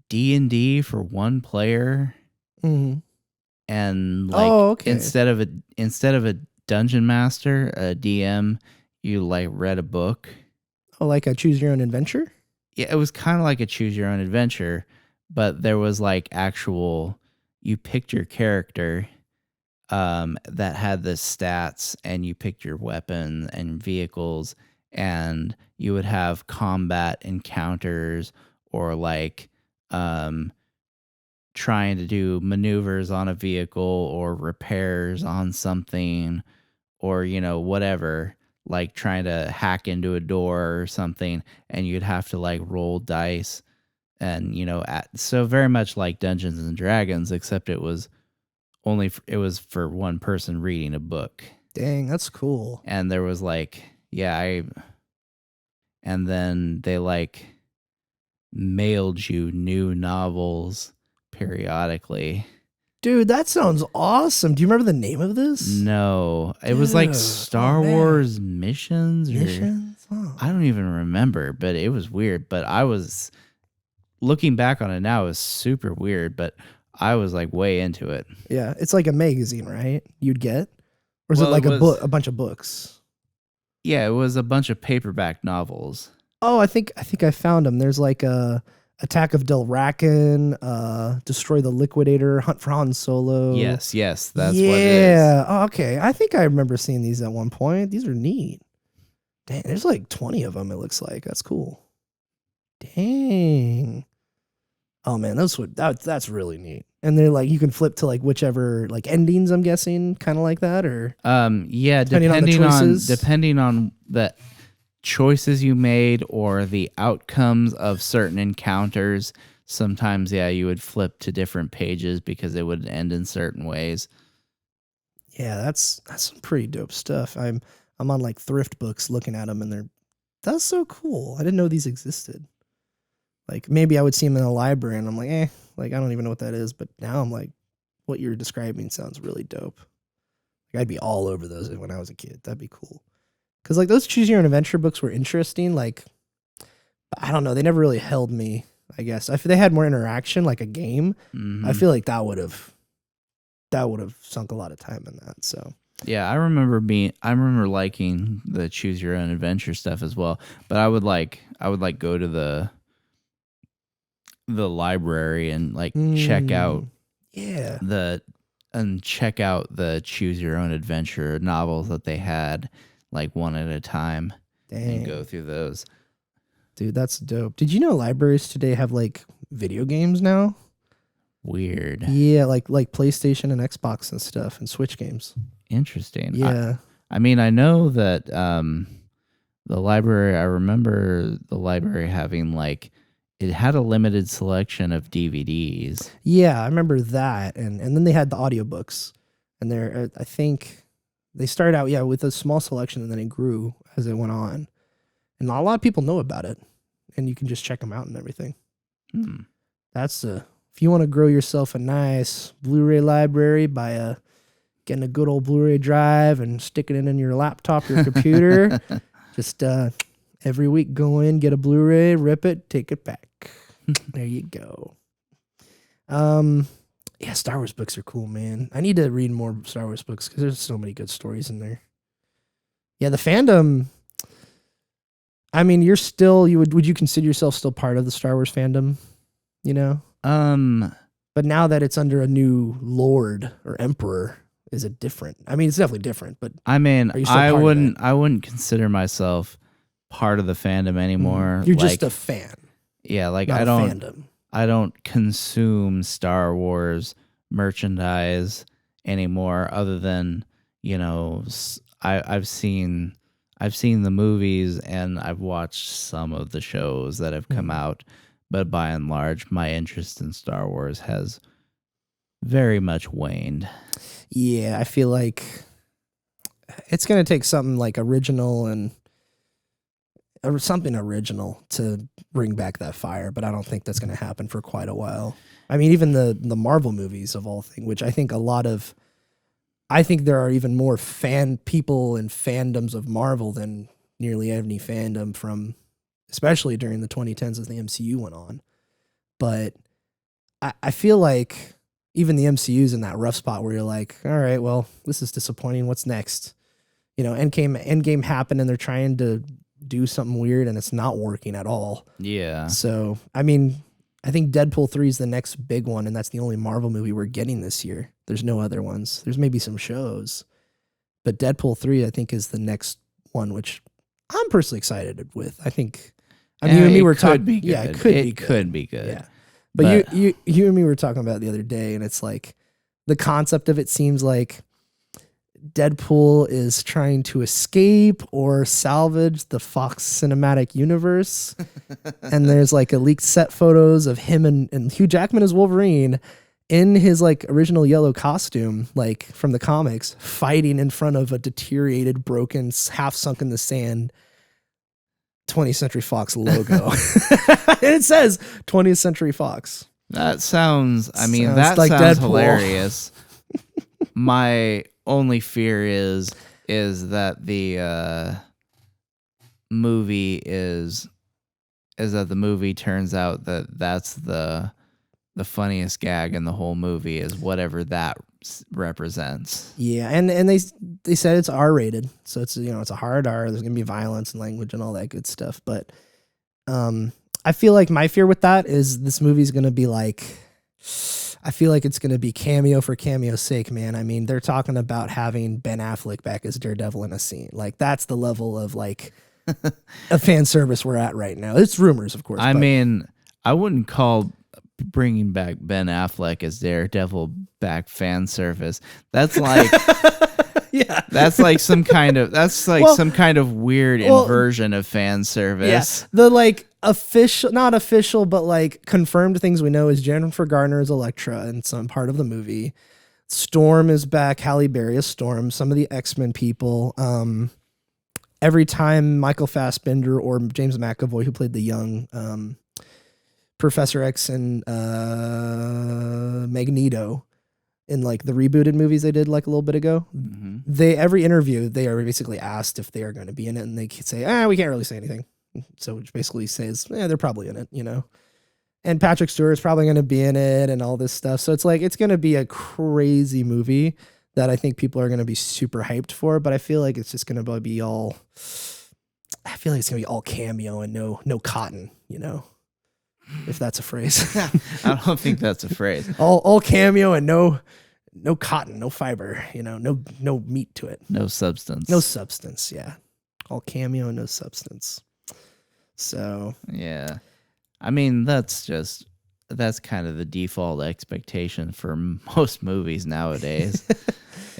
D&D for one player. Mm-hmm. And okay. instead of a dungeon master, a DM, you read a book. Oh, like a choose your own adventure? Yeah, it was kind of like a choose your own adventure, but there was actual, you picked your character that had the stats, and you picked your weapon and vehicles, and you would have combat encounters or trying to do maneuvers on a vehicle or repairs on something, or whatever, trying to hack into a door or something, and you'd have to roll dice, and so very much like Dungeons and Dragons, except it was for one person reading a book. Dang, that's cool. And there was and then they mailed you new novels periodically. Dude, that sounds awesome. Do you remember the name of this? No, it was Star Wars Missions. Oh. I don't even remember, but it was weird. But I was looking back on it now, it was super weird, but I was way into it. Yeah, it's like a magazine, right? You'd get, or is it a bunch of books? Yeah, it was a bunch of paperback novels. Oh, I think I found them. There's Attack of Del Racken, Destroy the Liquidator, Hunt for Han Solo. Yes, that's what it is. Yeah. Oh, okay. I think I remember seeing these at one point. These are neat. Dang, there's 20 of them, it looks like. That's cool. Dang. Oh man, that's really neat. And they're you can flip to whichever endings, I'm guessing, kind of like that, or yeah, depending on the choices you made or the outcomes of certain encounters. Sometimes, yeah, you would flip to different pages because it would end in certain ways. Yeah, that's some pretty dope stuff. I'm on thrift books looking at them, and that's so cool. I didn't know these existed. Maybe I would see them in a library, and I'm I don't even know what that is. But now I'm what you're describing sounds really dope. I'd be all over those when I was a kid. That'd be cool. Because those choose your own adventure books were interesting. I don't know, they never really held me, I guess. If they had more interaction, like a game, I feel like that would have sunk a lot of time in that. So yeah, I remember liking the choose your own adventure stuff as well. But I would go to the library and check out check out the choose your own adventure novels that they had one at a time. Dang. And go through those. Dude, that's dope. Did you know libraries today have video games now? Weird. Yeah, like PlayStation and Xbox and stuff, and Switch games. Interesting. Yeah. I mean, I know that The library, I remember the library having like, it had a limited selection of DVDs. Yeah, I remember that. And then they had the audiobooks. And there, I think they started out, with a small selection, and then it grew as it went on. And a lot of people know about it. And you can just check them out and everything. That's if you want to grow yourself a nice Blu-ray library by getting a good old Blu-ray drive and sticking it in your laptop or computer, just every week go in, get a Blu-ray, rip it, take it back. There you go. Yeah, Star Wars books are cool, man. I need to read more Star Wars books because there's so many good stories in there. Yeah, the fandom. I mean, you're still, would you consider yourself still part of the Star Wars fandom? You know? But now that it's under a new lord or emperor, is it different? I mean, it's definitely different, but I mean, are you still part of it? I wouldn't consider myself part of the fandom anymore. You're just a fan. Yeah, like not I a don't fandom. I don't consume Star Wars merchandise anymore, other than, you know, I've seen the movies and I've watched some of the shows that have come out, but by and large, my interest in Star Wars has very much waned. Yeah, I feel like it's going to take something like original or something original to bring back that fire, but I don't think that's going to happen for quite a while. I mean, even the Marvel movies of all things, which I think there are even more fan people and fandoms of Marvel than nearly any fandom from, especially during the 2010s as the MCU went on. But I feel like even the MCU's in that rough spot where you're like, all right, well, this is disappointing. What's next? You know, Endgame happened and they're trying to do something weird and it's not working at all. Yeah. So, I mean, I think Deadpool 3 is the next big one, and that's the only Marvel movie we're getting this year. There's no other ones. There's maybe some shows. But Deadpool 3, I think, is the next one, which I'm personally excited with. I think, you and me were talking. Yeah, it could be good. Yeah. But you and me were talking about it the other day, and it's like the concept of it seems like Deadpool is trying to escape or salvage the Fox cinematic universe. And there's like a leaked set photos of him and Hugh Jackman as Wolverine in his like original yellow costume, like from the comics, fighting in front of a deteriorated, broken, half sunk in the sand 20th Century Fox logo. And it says 20th Century Fox. That sounds like Deadpool. Hilarious. My only fear is that the movie the movie turns out that's the funniest gag in the whole movie is whatever that represents. Yeah, and they said it's R-rated, so it's it's a hard R. There's gonna be violence and language and all that good stuff. But I feel like my fear with that is this movie's gonna be like. I feel like it's going to be cameo for cameo's sake, man. I mean, they're talking about having Ben Affleck back as Daredevil in a scene. Like, that's the level of, like, a fan service we're at right now. It's rumors, of course. I mean, I wouldn't call bringing back Ben Affleck as Daredevil back fan service. That's like... Yeah, that's like some kind of weird inversion of fan service. Yeah, the like not official, but like confirmed things we know is Jennifer Garner is Elektra in some part of the movie. Storm is back. Halle Berry is Storm. Some of the X-Men people. Every time Michael Fassbender or James McAvoy, who played the young Professor X and Magneto. In like the rebooted movies they did like a little bit ago, every interview they are basically asked if they are going to be in it, and they say, we can't really say anything. So which basically says, they're probably in it, And Patrick Stewart's probably going to be in it and all this stuff. So it's like it's going to be a crazy movie that I think people are going to be super hyped for. But I feel like it's just going to be all. I feel like it's going to be all cameo and no cotton, if that's a phrase. I don't think that's a phrase. All cameo and no cotton, no fiber, no meat to it. No substance. No substance, yeah. All cameo and no substance. So. Yeah. I mean, that's kind of the default expectation for most movies nowadays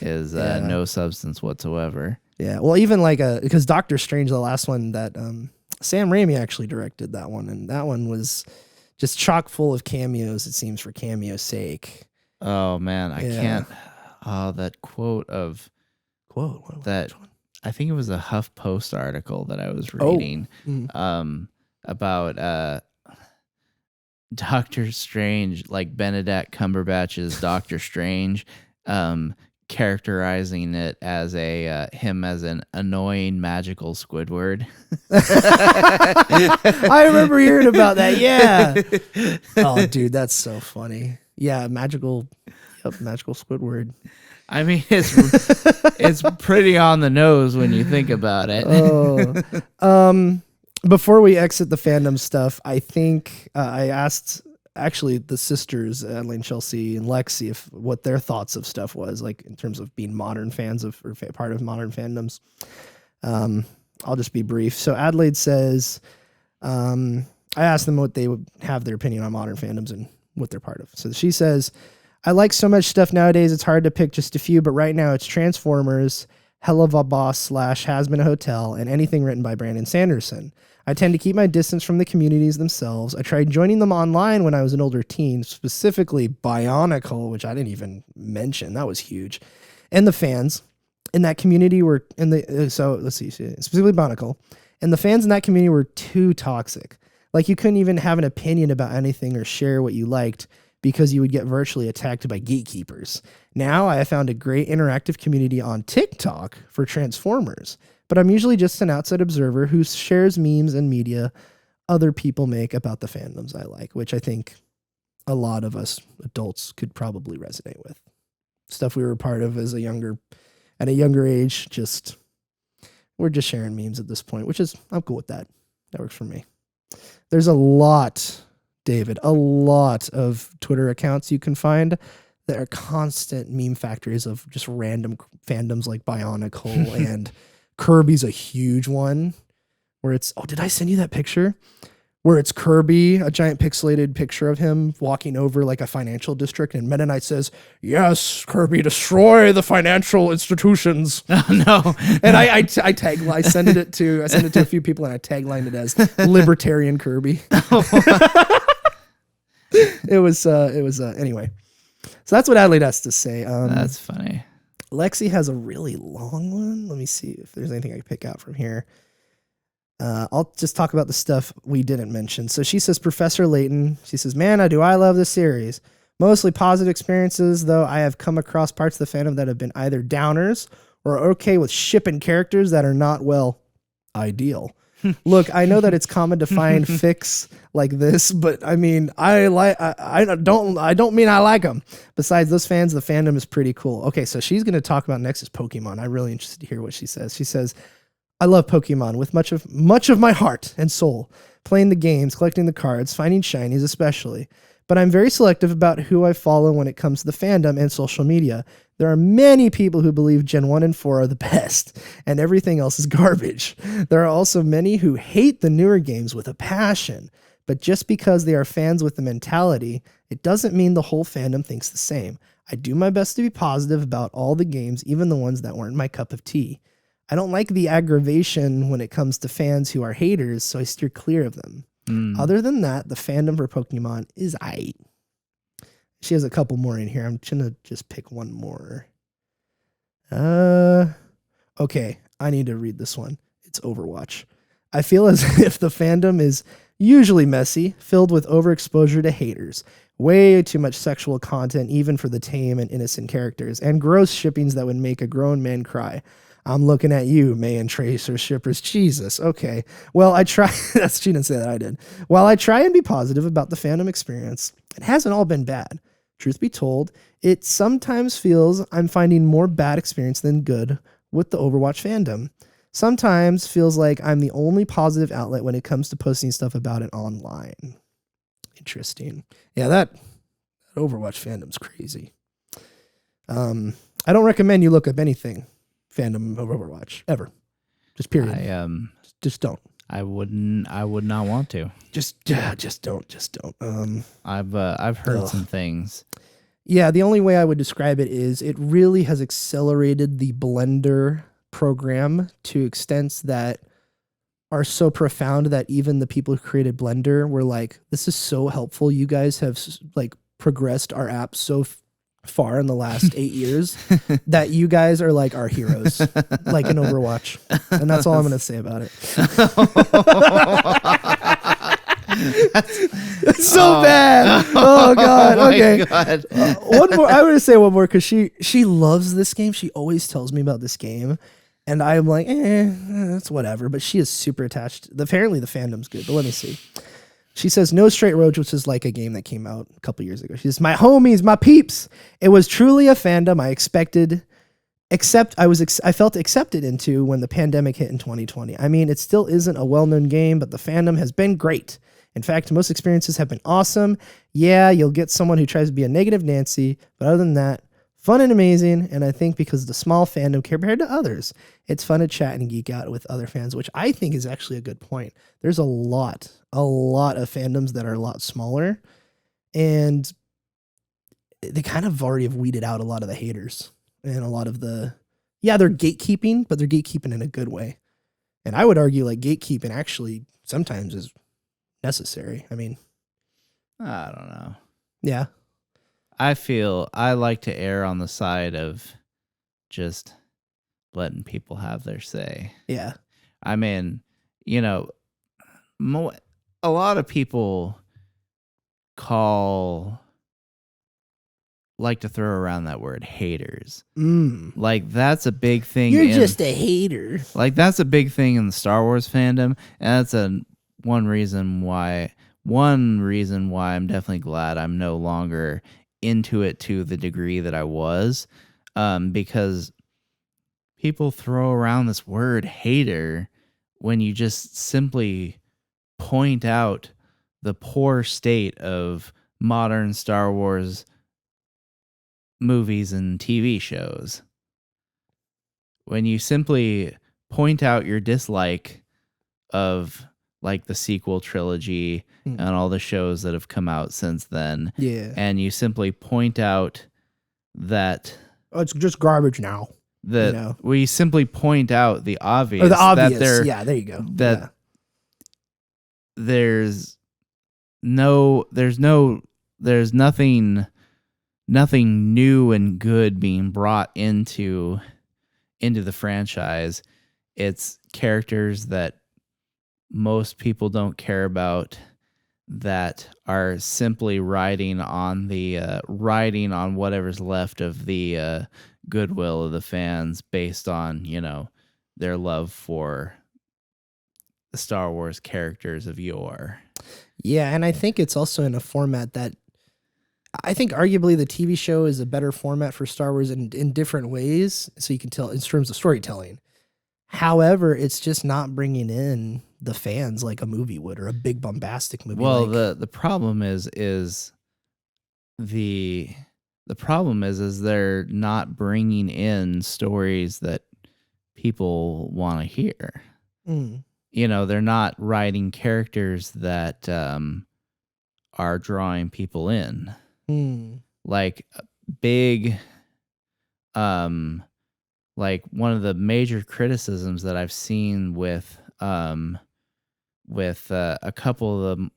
is no substance whatsoever. Yeah, well, even like because Doctor Strange, the last one that Sam Raimi actually directed that one, and that one was just chock full of cameos. It seems for cameo's sake. Oh man, I can't. Oh, that quote of that. I think it was a HuffPost article that I was reading about Doctor Strange, like Benedict Cumberbatch's Doctor Strange, characterizing it as him as an annoying magical Squidward. I remember hearing about that. Yeah. Oh, dude, that's so funny. Yeah, magical Squidward. I mean, it's pretty on the nose when you think about it. Before we exit the fandom stuff, I think I asked actually the sisters, Elaine, Chelsea, and Lexi, what their thoughts of stuff was, like in terms of being modern fans of or part of modern fandoms. I'll just be brief. So Adelaide says, I asked them what they would have their opinion on modern fandoms and what they're part of. So she says, I like so much stuff nowadays, it's hard to pick just a few, but right now it's Transformers, Hell of a Boss / Has Been a Hotel, and anything written by Brandon Sanderson. I tend to keep my distance from the communities themselves. I tried joining them online when I was an older teen, specifically Bionicle, which I didn't even mention. That was huge. And the fans in that community were specifically Bionicle. And the fans in that community were too toxic. Like you couldn't even have an opinion about anything or share what you liked because you would get virtually attacked by gatekeepers. Now I have found a great interactive community on TikTok for Transformers, but I'm usually just an outside observer who shares memes and media other people make about the fandoms I like, which I think a lot of us adults could probably resonate with. Stuff we were part of at a younger age, we're just sharing memes at this point, which is, I'm cool with that. That works for me. There's a lot of Twitter accounts you can find that are constant meme factories of just random fandoms like Bionicle and Kirby's a huge one where it's, did I send you that picture? Where it's Kirby, a giant pixelated picture of him walking over like a financial district, and Meta Knight says, yes, Kirby, destroy the financial institutions. Oh, no. And I sent it to a few people and I taglined it as Libertarian Kirby. It was anyway. So that's what Adelaide has to say. That's funny. Lexi has a really long one. Let me see if there's anything I can pick out from here. I'll just talk about the stuff we didn't mention. So she says, Professor Layton, she says, man, I love this series. Mostly positive experiences, though I have come across parts of the fandom that have been either downers or okay with shipping characters that are not, ideal. Look, I know that it's common to find fics like this, but I mean, I don't mean I like them. Besides those fans, the fandom is pretty cool. Okay, so she's going to talk about next is Pokemon. I'm really interested to hear what she says. She says, I love Pokemon with much of my heart and soul, playing the games, collecting the cards, finding shinies especially. But I'm very selective about who I follow when it comes to the fandom and social media. There are many people who believe Gen 1 and 4 are the best, and everything else is garbage. There are also many who hate the newer games with a passion, but just because they are fans with the mentality, it doesn't mean the whole fandom thinks the same. I do my best to be positive about all the games, even the ones that weren't my cup of tea. I don't like the aggravation when it comes to fans who are haters, so I steer clear of them. Other than that, the fandom for Pokemon is aight. She has a couple more in here. I'm going to just pick one more. Okay, I need to read this one. It's Overwatch. I feel as if the fandom is usually messy, filled with overexposure to haters, way too much sexual content even for the tame and innocent characters, and gross shippings that would make a grown man cry. I'm looking at you, May and Tracer shippers. Jesus. Okay. Well, I try. She didn't say that. I did. While I try and be positive about the fandom experience, it hasn't all been bad. Truth be told, it sometimes feels I'm finding more bad experience than good with the Overwatch fandom. Sometimes feels like I'm the only positive outlet when it comes to posting stuff about it online. Interesting. Yeah, that Overwatch fandom's crazy. I don't recommend you look up anything fandom of Overwatch ever. Just period. Just don't. I would not want to. Just don't. I've heard some things. Yeah, the only way I would describe it is it really has accelerated the blender program to extents that are so profound that even the people who created Blender were like, this is so helpful. You guys have like progressed our app so far in the last 8 years that you guys are like our heroes, like in Overwatch. And that's all I'm going to say about it. It's so bad. Oh God. Okay. God. One more. I'm gonna say one more because she loves this game. She always tells me about this game, and I'm like, it's whatever. But she is super attached. Apparently, the fandom's good. But let me see. She says No Straight Road, which is like a game that came out a couple years ago. She says, my homies, my peeps. It was truly a fandom I expected. I felt accepted into when the pandemic hit in 2020. I mean, it still isn't a well-known game, but the fandom has been great. In fact, most experiences have been awesome. Yeah, you'll get someone who tries to be a negative Nancy, but other than that, fun and amazing. And I think because of the small fandom compared to others, it's fun to chat and geek out with other fans, which I think is actually a good point. There's a lot of fandoms that are a lot smaller, and they kind of already have weeded out a lot of the haters and a lot of they're gatekeeping, but they're gatekeeping in a good way. And I would argue like gatekeeping actually sometimes is necessary. I mean, I don't know. Yeah. I feel I like to err on the side of just letting people have their say. Yeah. I mean, you know, a lot of people like to throw around that word haters. Like that's a big thing. You're just a hater. Like that's a big thing in the Star Wars fandom, and that's one reason why I'm definitely glad I'm no longer into it to the degree that I was, because people throw around this word hater when you just simply point out the poor state of modern Star Wars movies and TV shows. When you simply point out your dislike of like the sequel trilogy and all the shows that have come out since then. Yeah. And you simply point out that it's just garbage now. We simply point out the obvious. Or the obvious. There you go. That there's nothing new and good being brought into the franchise. It's characters that most people don't care about, that are simply riding on whatever's left of the goodwill of the fans based on, their love for the Star Wars characters of yore. Yeah, and I think it's also in a format that I think arguably the TV show is a better format for Star Wars in different ways, so you can tell in terms of storytelling. However, it's just not bringing in the fans like a movie would, or a big bombastic movie. Well, the problem is they're not bringing in stories that people want to hear. They're not writing characters that are drawing people in. Like big, like one of the major criticisms that I've seen with a couple of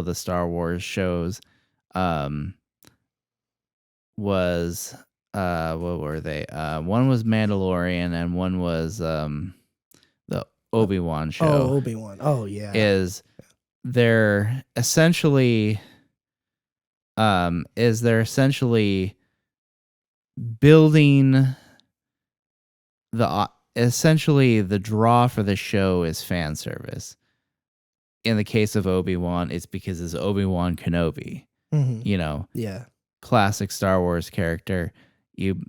the Star Wars shows, was what were they? One was Mandalorian and one was the Obi-Wan show. Oh, Obi-Wan. Oh, yeah. They're essentially building the draw for the show is fan service. In the case of Obi-Wan, it's because it's Obi-Wan Kenobi. Yeah. Classic Star Wars character. You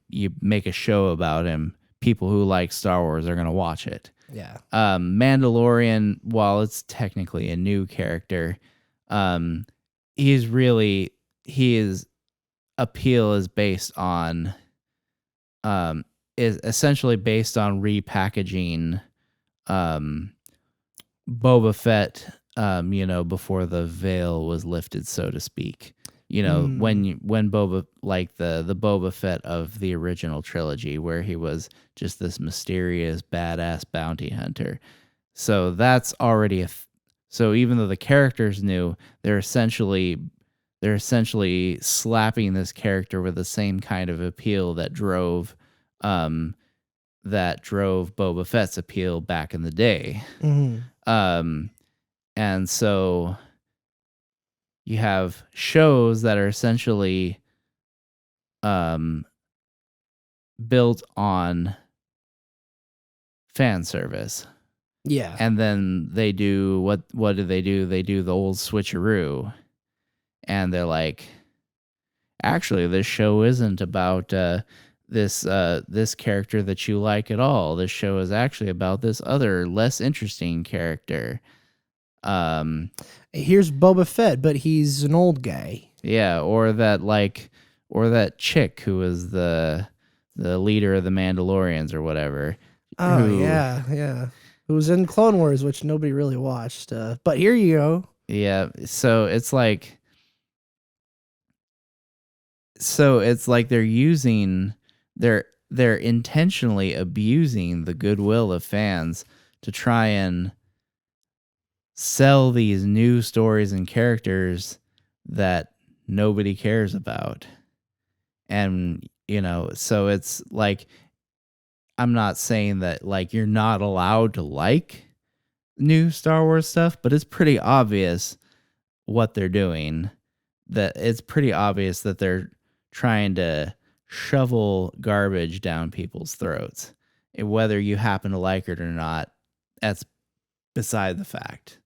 make a show about him. People who like Star Wars are going to watch it. Yeah. Mandalorian, while it's technically a new character, his appeal is based on is essentially based on repackaging Boba Fett, before the veil was lifted, so to speak. when Boba, like the Boba Fett of the original trilogy, where he was just this mysterious badass bounty hunter. So that's already so even though the character's new, they're essentially slapping this character with the same kind of appeal that drove Boba Fett's appeal back in the day. And so you have shows that are essentially built on fan service. Yeah. And then they do what do? They do the old switcheroo. And they're like, actually, this show isn't about this character that you like at all. This show is actually about this other less interesting character. Here's Boba Fett, but he's an old guy. Yeah, or that chick who was the leader of the Mandalorians or whatever. Oh, yeah. Who was in Clone Wars, which nobody really watched. But here you go. Yeah, so it's like they're intentionally abusing the goodwill of fans to try and sell these new stories and characters that nobody cares about. And, so it's like, I'm not saying that like you're not allowed to like new Star Wars stuff, but it's pretty obvious what they're doing. That it's pretty obvious that they're trying to shovel garbage down people's throats. And whether you happen to like it or not, that's beside the fact.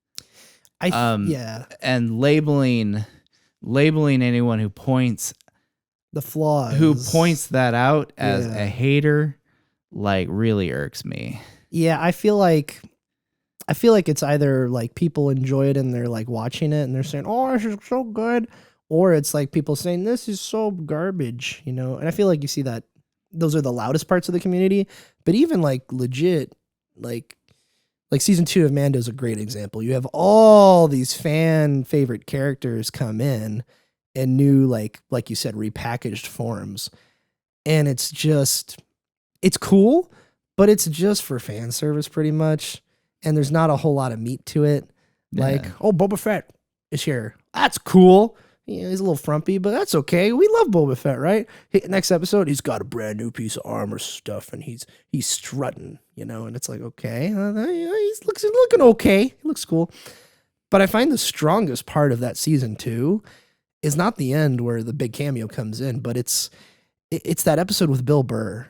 And labeling anyone who points the flaws, who points that out as a hater, like really irks me. Yeah, I feel like it's either like people enjoy it and they're like watching it and they're saying, "Oh, this is so good," or it's like people saying, "This is so garbage," And I feel like you see that those are the loudest parts of the community. But even like legit, like season 2 of Mando is a great example. You have all these fan favorite characters come in new, like you said, repackaged forms. And it's cool, but it's just for fan service pretty much. And there's not a whole lot of meat to it. Like, oh, Boba Fett is here. That's cool. He's a little frumpy, but that's okay. We love Boba Fett, right? Next episode, he's got a brand new piece of armor stuff, and he's strutting, and it's like, okay, he's looking okay. He looks cool. But I find the strongest part of that season 2 is not the end where the big cameo comes in, but it's that episode with Bill Burr,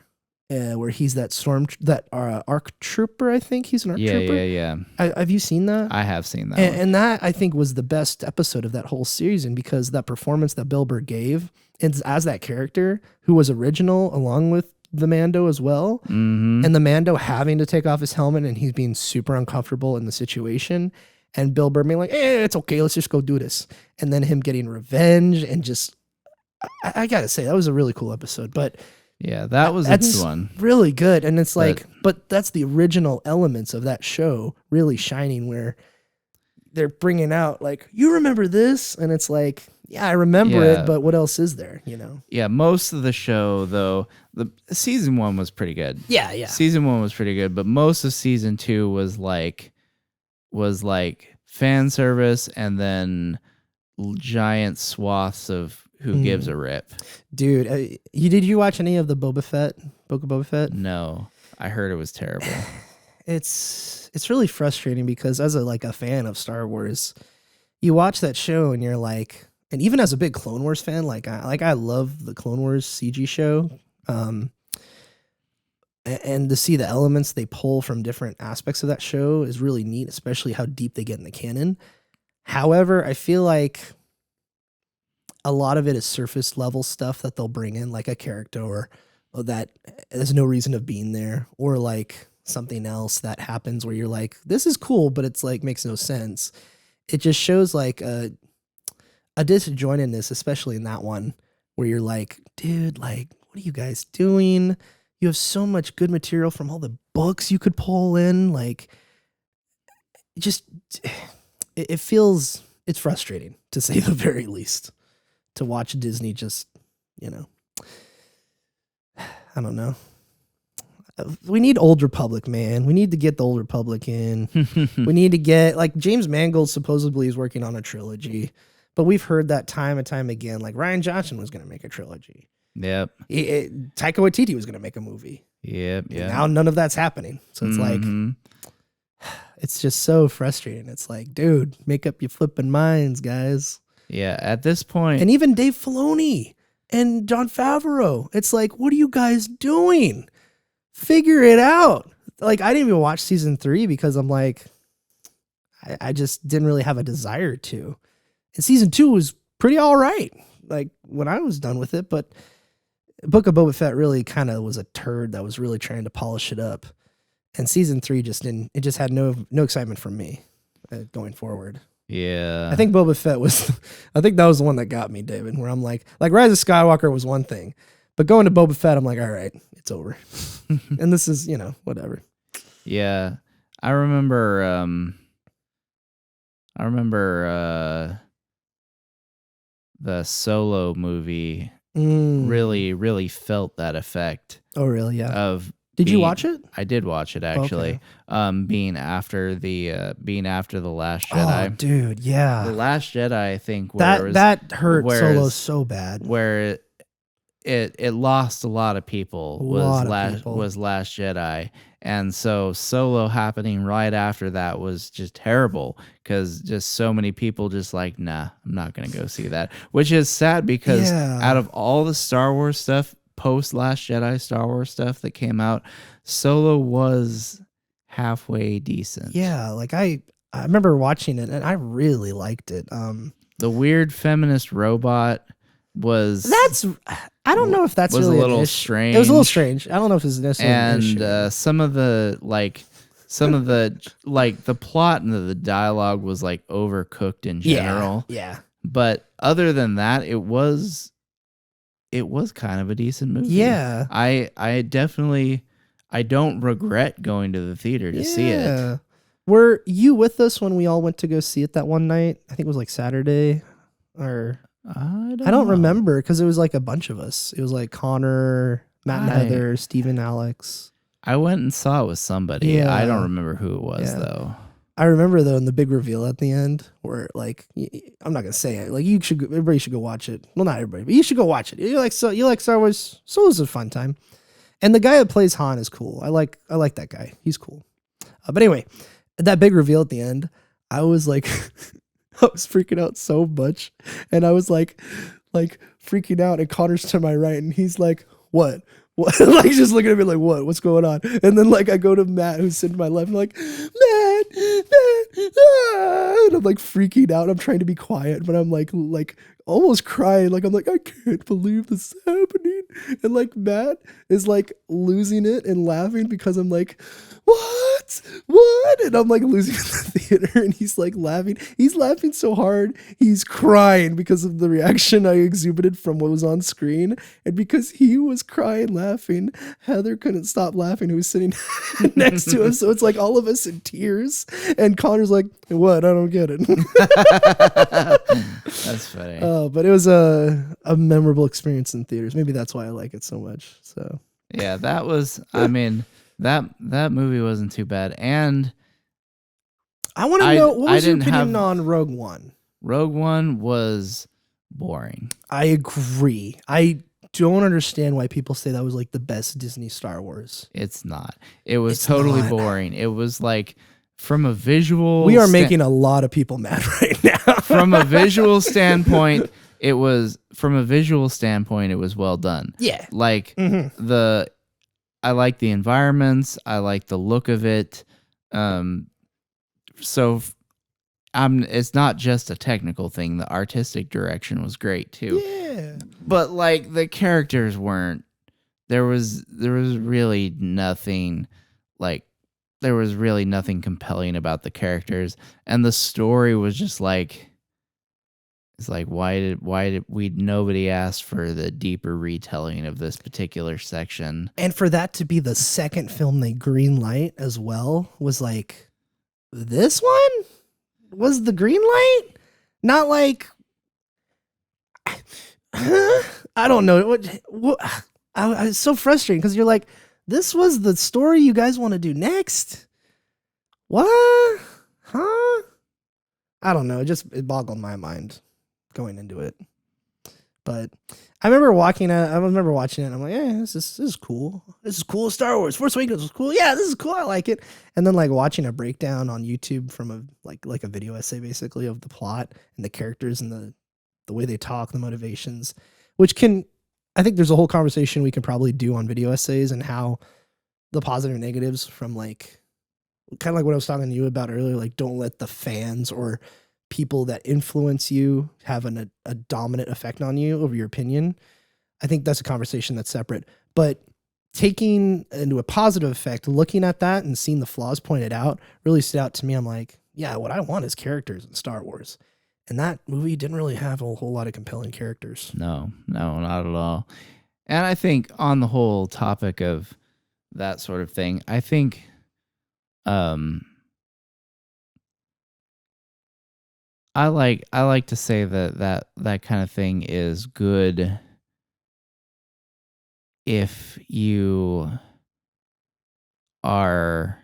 where he's that ARC trooper. I think he's an ARC trooper. Yeah. Have you seen that? I have seen that. And that I think was the best episode of that whole season, because that performance that Bill Burr gave, and as that character who was original along with the Mando as well, and the Mando having to take off his helmet and he's being super uncomfortable in the situation, and Bill Burr being like, it's okay, let's just go do this, and then him getting revenge, and just I gotta say that was a really cool episode. But yeah, that was a good one. Really good. And it's like, but that's the original elements of that show really shining, where they're bringing out like, you remember this? And it's like, yeah, I remember it, but what else is there, Yeah, most of the show, though, the season 1 was pretty good. Yeah. Season 1 was pretty good, but most of season 2 was like fan service and then giant swaths of who gives a rip. Dude, did you watch any of the Book of Boba Fett? No, I heard it was terrible. It's really frustrating, because as a fan of Star Wars, you watch that show and you're like, and even as a big Clone Wars fan, I love the Clone Wars CG show, and to see the elements they pull from different aspects of that show is really neat, especially how deep they get in the canon. However, I feel like a lot of it is surface level stuff that they'll bring in, like a character or that there's no reason of being there, or like something else that happens where you're like, this is cool, but it's like makes no sense. It just shows like a disjointedness, especially in that one, where you're like, dude, like, what are you guys doing? You have so much good material from all the books you could pull in. Like, it feels, it's frustrating, to say the very least. to watch Disney just, I don't know. We need Old Republic, man. We need to get the Old Republic in. We need to get, like, James Mangold supposedly is working on a trilogy, but we've heard that time and time again. Like, Rian Johnson was going to make a trilogy. Yep. Taika Waititi was going to make a movie. Yep. Now none of that's happening. So it's like, it's just so frustrating. It's like, dude, make up your flipping minds, guys. Yeah, at this point. And even Dave Filoni and Jon Favreau, it's like, what are you guys doing? Figure it out. Like, I didn't even watch season 3 because I'm like, I just didn't really have a desire to. And season 2 was pretty all right, like, when I was done with it. But Book of Boba Fett really kind of was a turd that was really trying to polish it up. And season 3 just didn't. It just had no excitement from me going forward. Yeah, I think Boba Fett was. I think that was the one that got me, David. Where I'm like Rise of Skywalker was one thing, but going to Boba Fett, I'm like, all right, it's over. And this is, whatever. Yeah, I remember. The Solo movie really, really felt that effect. Oh, really? Yeah. Of Did you watch it? I did watch it actually. Okay. Being after the Last Jedi. Oh, dude, yeah. The Last Jedi, I think, that hurt Solo so bad. Where it lost a lot of people. Was Last Jedi. And so Solo happening right after that was just terrible because just so many people just like, nah, I'm not going to go see that. Which is sad because out of all the Star Wars stuff, post Last Jedi Star Wars stuff that came out, Solo was halfway decent. Yeah, like I remember watching it and I really liked it. The weird feminist robot was... I don't know if that's was really a little strange. It was a little strange. I don't know if it's necessarily an issue. some of the the plot and the dialogue was like overcooked in general. Yeah. But other than that, it was kind of a decent movie. Yeah. I definitely don't regret going to the theater to see it. Were you with us when we all went to go see it that one night? I think it was like Saturday or I don't remember because it was like a bunch of us. It was like Connor, Matt and Heather, Steven, Alex. I went and saw it with somebody. Yeah. I don't remember who it was though. I remember though in the big reveal at the end where like I'm not gonna say it. Like everybody should go watch it. Well, not everybody, but you should go watch it. You like Star Wars? So it was a fun time. And the guy that plays Han is cool. I like that guy. He's cool. But anyway, that big reveal at the end, I was like. I was freaking out so much. And I was like freaking out. And Connor's to my right. And he's like, what? Like just looking at me like, what? What's going on? And then like I go to Matt, who's sitting to my left. And I'm like, Matt, and I'm like freaking out. I'm trying to be quiet, but I'm like almost crying. Like I'm like, I can't believe this is happening. And like Matt is like losing it and laughing because I'm like, what? And I'm like losing in the theater and he's like laughing. He's laughing so hard. He's crying because of the reaction I exhibited from what was on screen. And because he was crying, laughing, Heather couldn't stop laughing, who was sitting next to us. So it's like all of us in tears. And Connor's like, what? I don't get it. That's funny. But it was a memorable experience in theaters. Maybe that's why I like it so much. So yeah, that was, I mean, that movie wasn't too bad. And I want to know, what was your opinion on Rogue One? Rogue One was boring. I agree. I don't understand why people say that was like the best Disney Star Wars. It's not. It was totally boring. It was like, from a visual... We are making a lot of people mad right now. From a visual standpoint, it was well done. Yeah. Like I like the environments. I like the look of it. So it's not just a technical thing. The artistic direction was great too. Yeah. But like the characters weren't. There was really nothing compelling about the characters, and the story was just like, it's like, why did nobody ask for the deeper retelling of this particular section? And for that to be the second film they green light as well was like, this one was the green light? Not like, I don't know. It's so frustrating because you're like, this was the story you guys want to do next? What? Huh? I don't know. It boggled my mind going into it. But I remember watching it and I'm like, this is cool. This is cool. Star Wars Force Awakens was cool. Yeah, this is cool. I like it. And then like watching a breakdown on YouTube from a video essay basically of the plot and the characters and the way they talk, the motivations, I think there's a whole conversation we can probably do on video essays and how the positive and negatives from like, kind of like what I was talking to you about earlier, like don't let the fans or people that influence you have a dominant effect on you over your opinion. I think that's a conversation that's separate. But taking into a positive effect, looking at that and seeing the flaws pointed out really stood out to me. I'm like, yeah, what I want is characters in Star Wars. And that movie didn't really have a whole lot of compelling characters. No, not at all. And I think on the whole topic of that sort of thing, I think I like to say that kind of thing is good if you are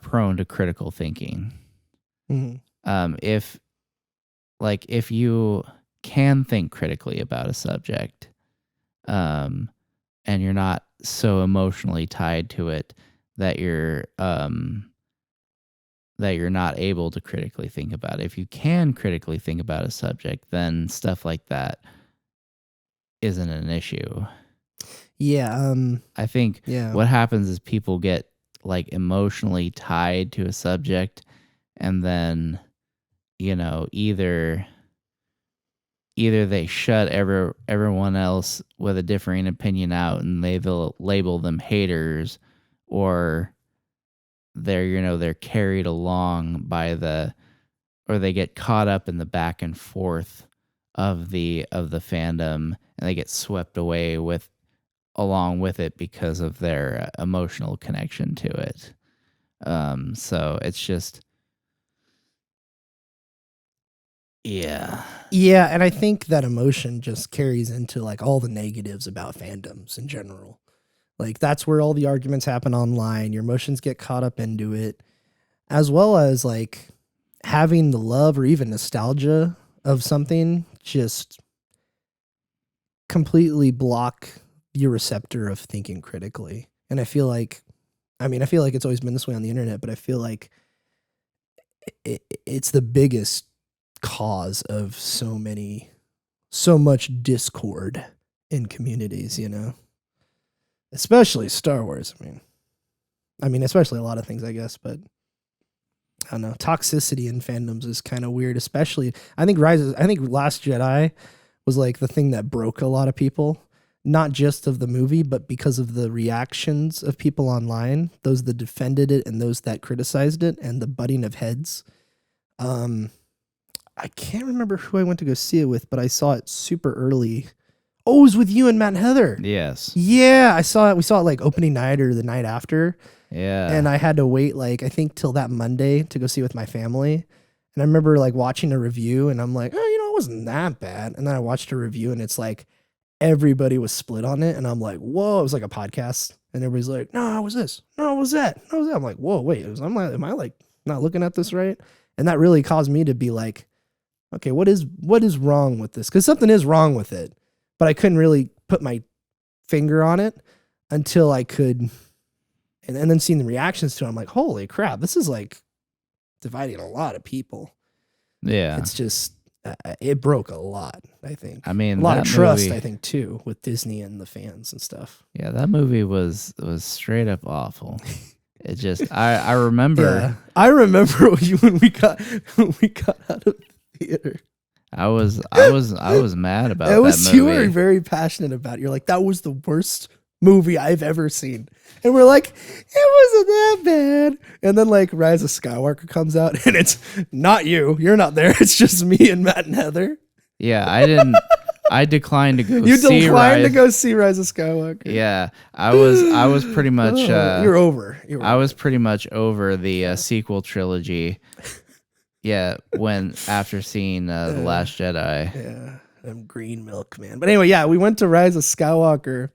prone to critical thinking. Mm-hmm. If you can think critically about a subject, and you're not so emotionally tied to it that you're not able to critically think about it. If you can critically think about a subject, then stuff like that isn't an issue. Yeah. I think what happens is people get like emotionally tied to a subject, and then, either they shut everyone else with a differing opinion out and they'll label them haters, or they're carried along or they get caught up in the back and forth of the fandom, and they get swept away along with it because of their emotional connection to it. So it's just, yeah. Yeah, and I think that emotion just carries into like all the negatives about fandoms in general. Like that's where all the arguments happen online. Your emotions get caught up into it, as well as like having the love or even nostalgia of something just completely block your receptor of thinking critically. And I feel like it's always been this way on the internet, but I feel like it's the biggest cause of so much discord in communities, especially Star Wars. I mean, especially a lot of things, I guess, but I don't know. Toxicity in fandoms is kind of weird, especially I think Last Jedi was like the thing that broke a lot of people, not just of the movie, but because of the reactions of people online, those that defended it and those that criticized it, and the butting of heads. I can't remember who I went to go see it with, but I saw it super early. Oh, it was with you and Matt and Heather. Yes. Yeah, I saw it. We saw it like opening night or the night after. Yeah. And I had to wait I think till that Monday to go see it with my family. And I remember like watching a review and I'm like, oh, it wasn't that bad. And then I watched a review and it's like everybody was split on it. And I'm like, whoa, it was like a podcast. And everybody's like, no, it was this. No, it was that. No, it was that. I'm like, whoa, wait, am I like not looking at this right? And that really caused me to be like, okay, what is wrong with this? Because something is wrong with it, but I couldn't really put my finger on it until I could, and then seeing the reactions to it, I'm like, holy crap, this is like dividing a lot of people. Yeah, it's just it broke a lot. I think. I mean, a lot of trust. I think too with Disney and the fans and stuff. Yeah, that movie was straight up awful. It just I remember. Yeah, I remember when we got out of theater. I was mad about that movie. You were very passionate about it. You're like, that was the worst movie I've ever seen. And we're like, it wasn't that bad. And then like Rise of Skywalker comes out and it's not you. You're not there. It's just me and Matt and Heather. Yeah, I declined to go You declined to go see Rise of Skywalker. Yeah, I was pretty much you're over. I was pretty much over the sequel trilogy. Yeah, when after seeing The Last Jedi. Yeah, them green milk, man. But anyway, yeah, we went to Rise of Skywalker,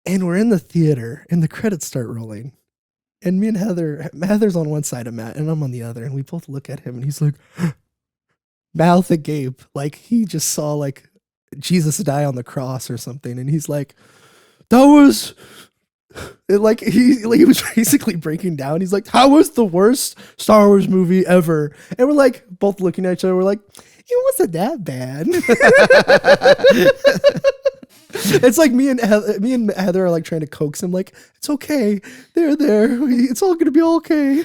and we're in the theater, and the credits start rolling. And me and Heather's on one side of Matt, and I'm on the other, and we both look at him, and he's like, mouth agape, like he just saw like Jesus die on the cross or something, and he's like, that was... he was basically breaking down. He's like, "How was the worst Star Wars movie ever?" And we're like, both looking at each other. We're like, "It wasn't that bad." It's like me and Heather are like trying to coax him, like, "It's okay. They're there. It's all gonna be okay."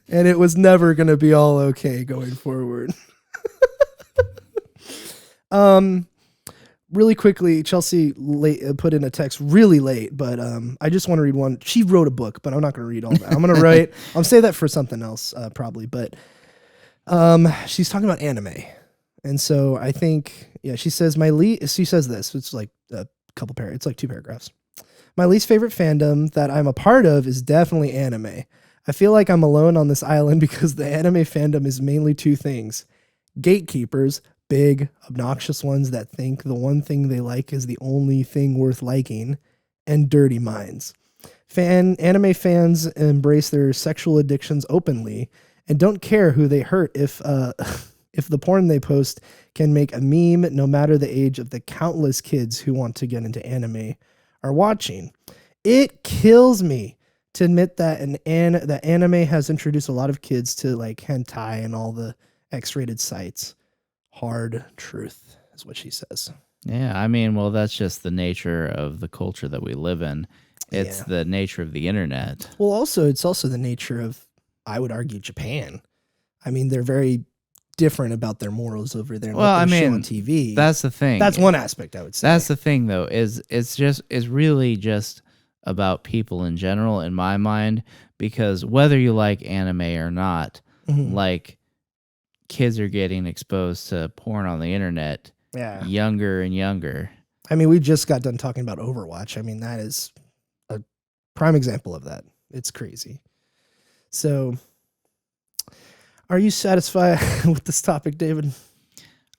And it was never gonna be all okay going forward. Really quickly, Chelsea put in a text really late, but I just want to read one. She wrote a book, but I'm not going to read all that. I'm going to I'll say that for something else, probably. But she's talking about anime. And so I think, yeah, she says, she says this. It's like a couple it's like 2 paragraphs. My least favorite fandom that I'm a part of is definitely anime. I feel like I'm alone on this island because the anime fandom is mainly 2 things. Gatekeepers, big, obnoxious ones that think the one thing they like is the only thing worth liking, and dirty minds. Anime fans embrace their sexual addictions openly and don't care who they hurt if the porn they post can make a meme, no matter the age of the countless kids who want to get into anime are watching. It kills me to admit that that anime has introduced a lot of kids to like hentai and all the X-rated sites. Hard truth is what she says. Yeah, I mean, well, that's just the nature of the culture that we live in. It's the nature of the internet. Well, it's also the nature of, I would argue, Japan. I mean, they're very different about their morals over there. Well, I mean, on TV. That's the thing. That's one aspect I would say. That's the thing, though, is it's really just about people in general, in my mind, because whether you like anime or not, like, kids are getting exposed to porn on the internet younger and younger. I mean, we just got done talking about Overwatch. I mean, that is a prime example of that. It's crazy. So, are you satisfied with this topic, David?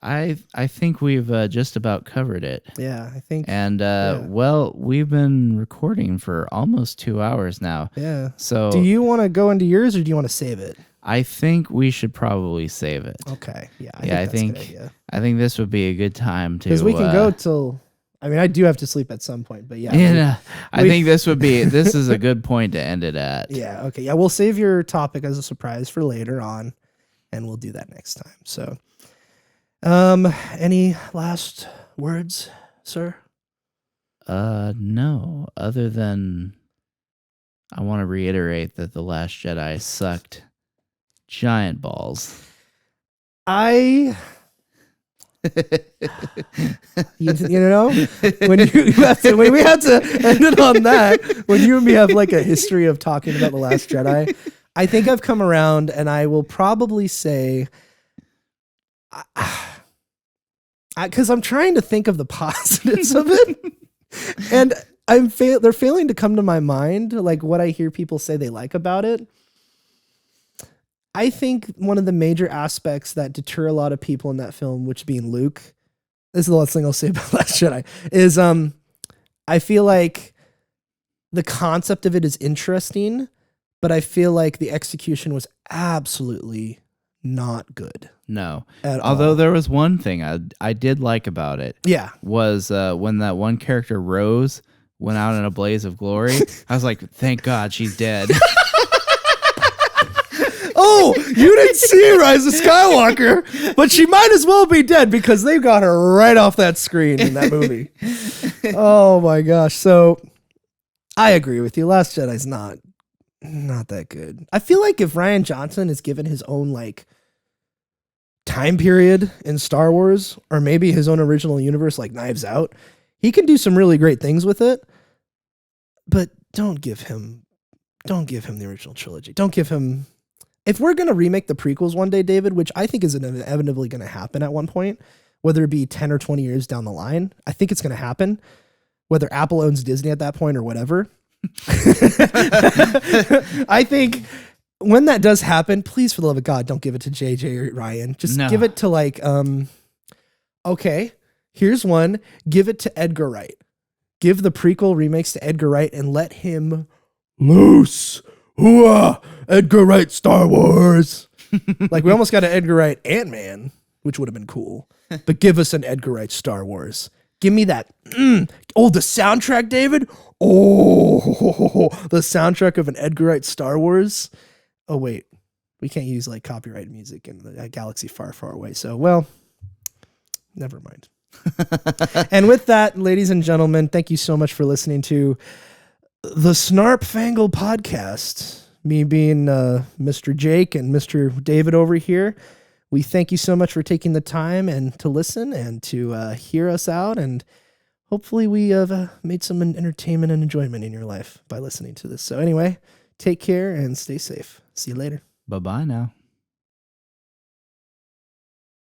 I think we've just about covered it. Yeah, I think. And, well, we've been recording for almost 2 hours now. Yeah. So, do you want to go into yours or do you want to save it? I think we should probably save it. Okay. Yeah. I think this would be a good time to, because we can go till. I mean, I do have to sleep at some point, but I think this is a good point to end it at. Yeah. Okay. Yeah. We'll save your topic as a surprise for later on, and we'll do that next time. So, any last words, sir? No, other than I want to reiterate that The Last Jedi sucked giant balls. You know, when we had to end it on that, when you and me have like a history of talking about The Last Jedi, I think I've come around, and I will probably say, because I'm trying to think of the positives of it, and they're failing to come to my mind, like what I hear people say they like about it. I think one of the major aspects that deter a lot of people in that film, which being Luke, this is the last thing I'll say about Last Jedi, is I feel like the concept of it is interesting, but I feel like the execution was absolutely not good. No. Although there was one thing I did like about it. Yeah. Was when that one character, Rose, went out in a blaze of glory. I was like, thank God she's dead. Oh, you didn't see Rise of Skywalker, but she might as well be dead because they got her right off that screen in that movie. Oh my gosh. So I agree with you. Last Jedi's not that good. I feel like if Rian Johnson is given his own like time period in Star Wars, or maybe his own original universe like Knives Out, he can do some really great things with it. But don't give him the original trilogy. Don't give him. If we're going to remake the prequels one day, David, which I think is inevitably going to happen at one point, whether it be 10 or 20 years down the line, I think it's going to happen, whether Apple owns Disney at that point or whatever. I think when that does happen, please, for the love of God, don't give it to JJ or Ryan. Just give it to like, okay, here's one. Give it to Edgar Wright. Give the prequel remakes to Edgar Wright and let him loose. Hooah! Edgar Wright Star Wars. Like, we almost got an Edgar Wright Ant-Man, which would have been cool. But give us an Edgar Wright Star Wars. Give me that. Oh, the soundtrack, David? Oh, the soundtrack of an Edgar Wright Star Wars? Oh, wait. We can't use, like, copyrighted music in a galaxy far, far away. So, well, never mind. And with that, ladies and gentlemen, thank you so much for listening to the Snarp Fangle Podcast. Me being Mr. Jake and Mr. David over here. We thank you so much for taking the time and to listen and to hear us out. And hopefully we have made some entertainment and enjoyment in your life by listening to this. So anyway, take care and stay safe. See you later. Bye-bye now.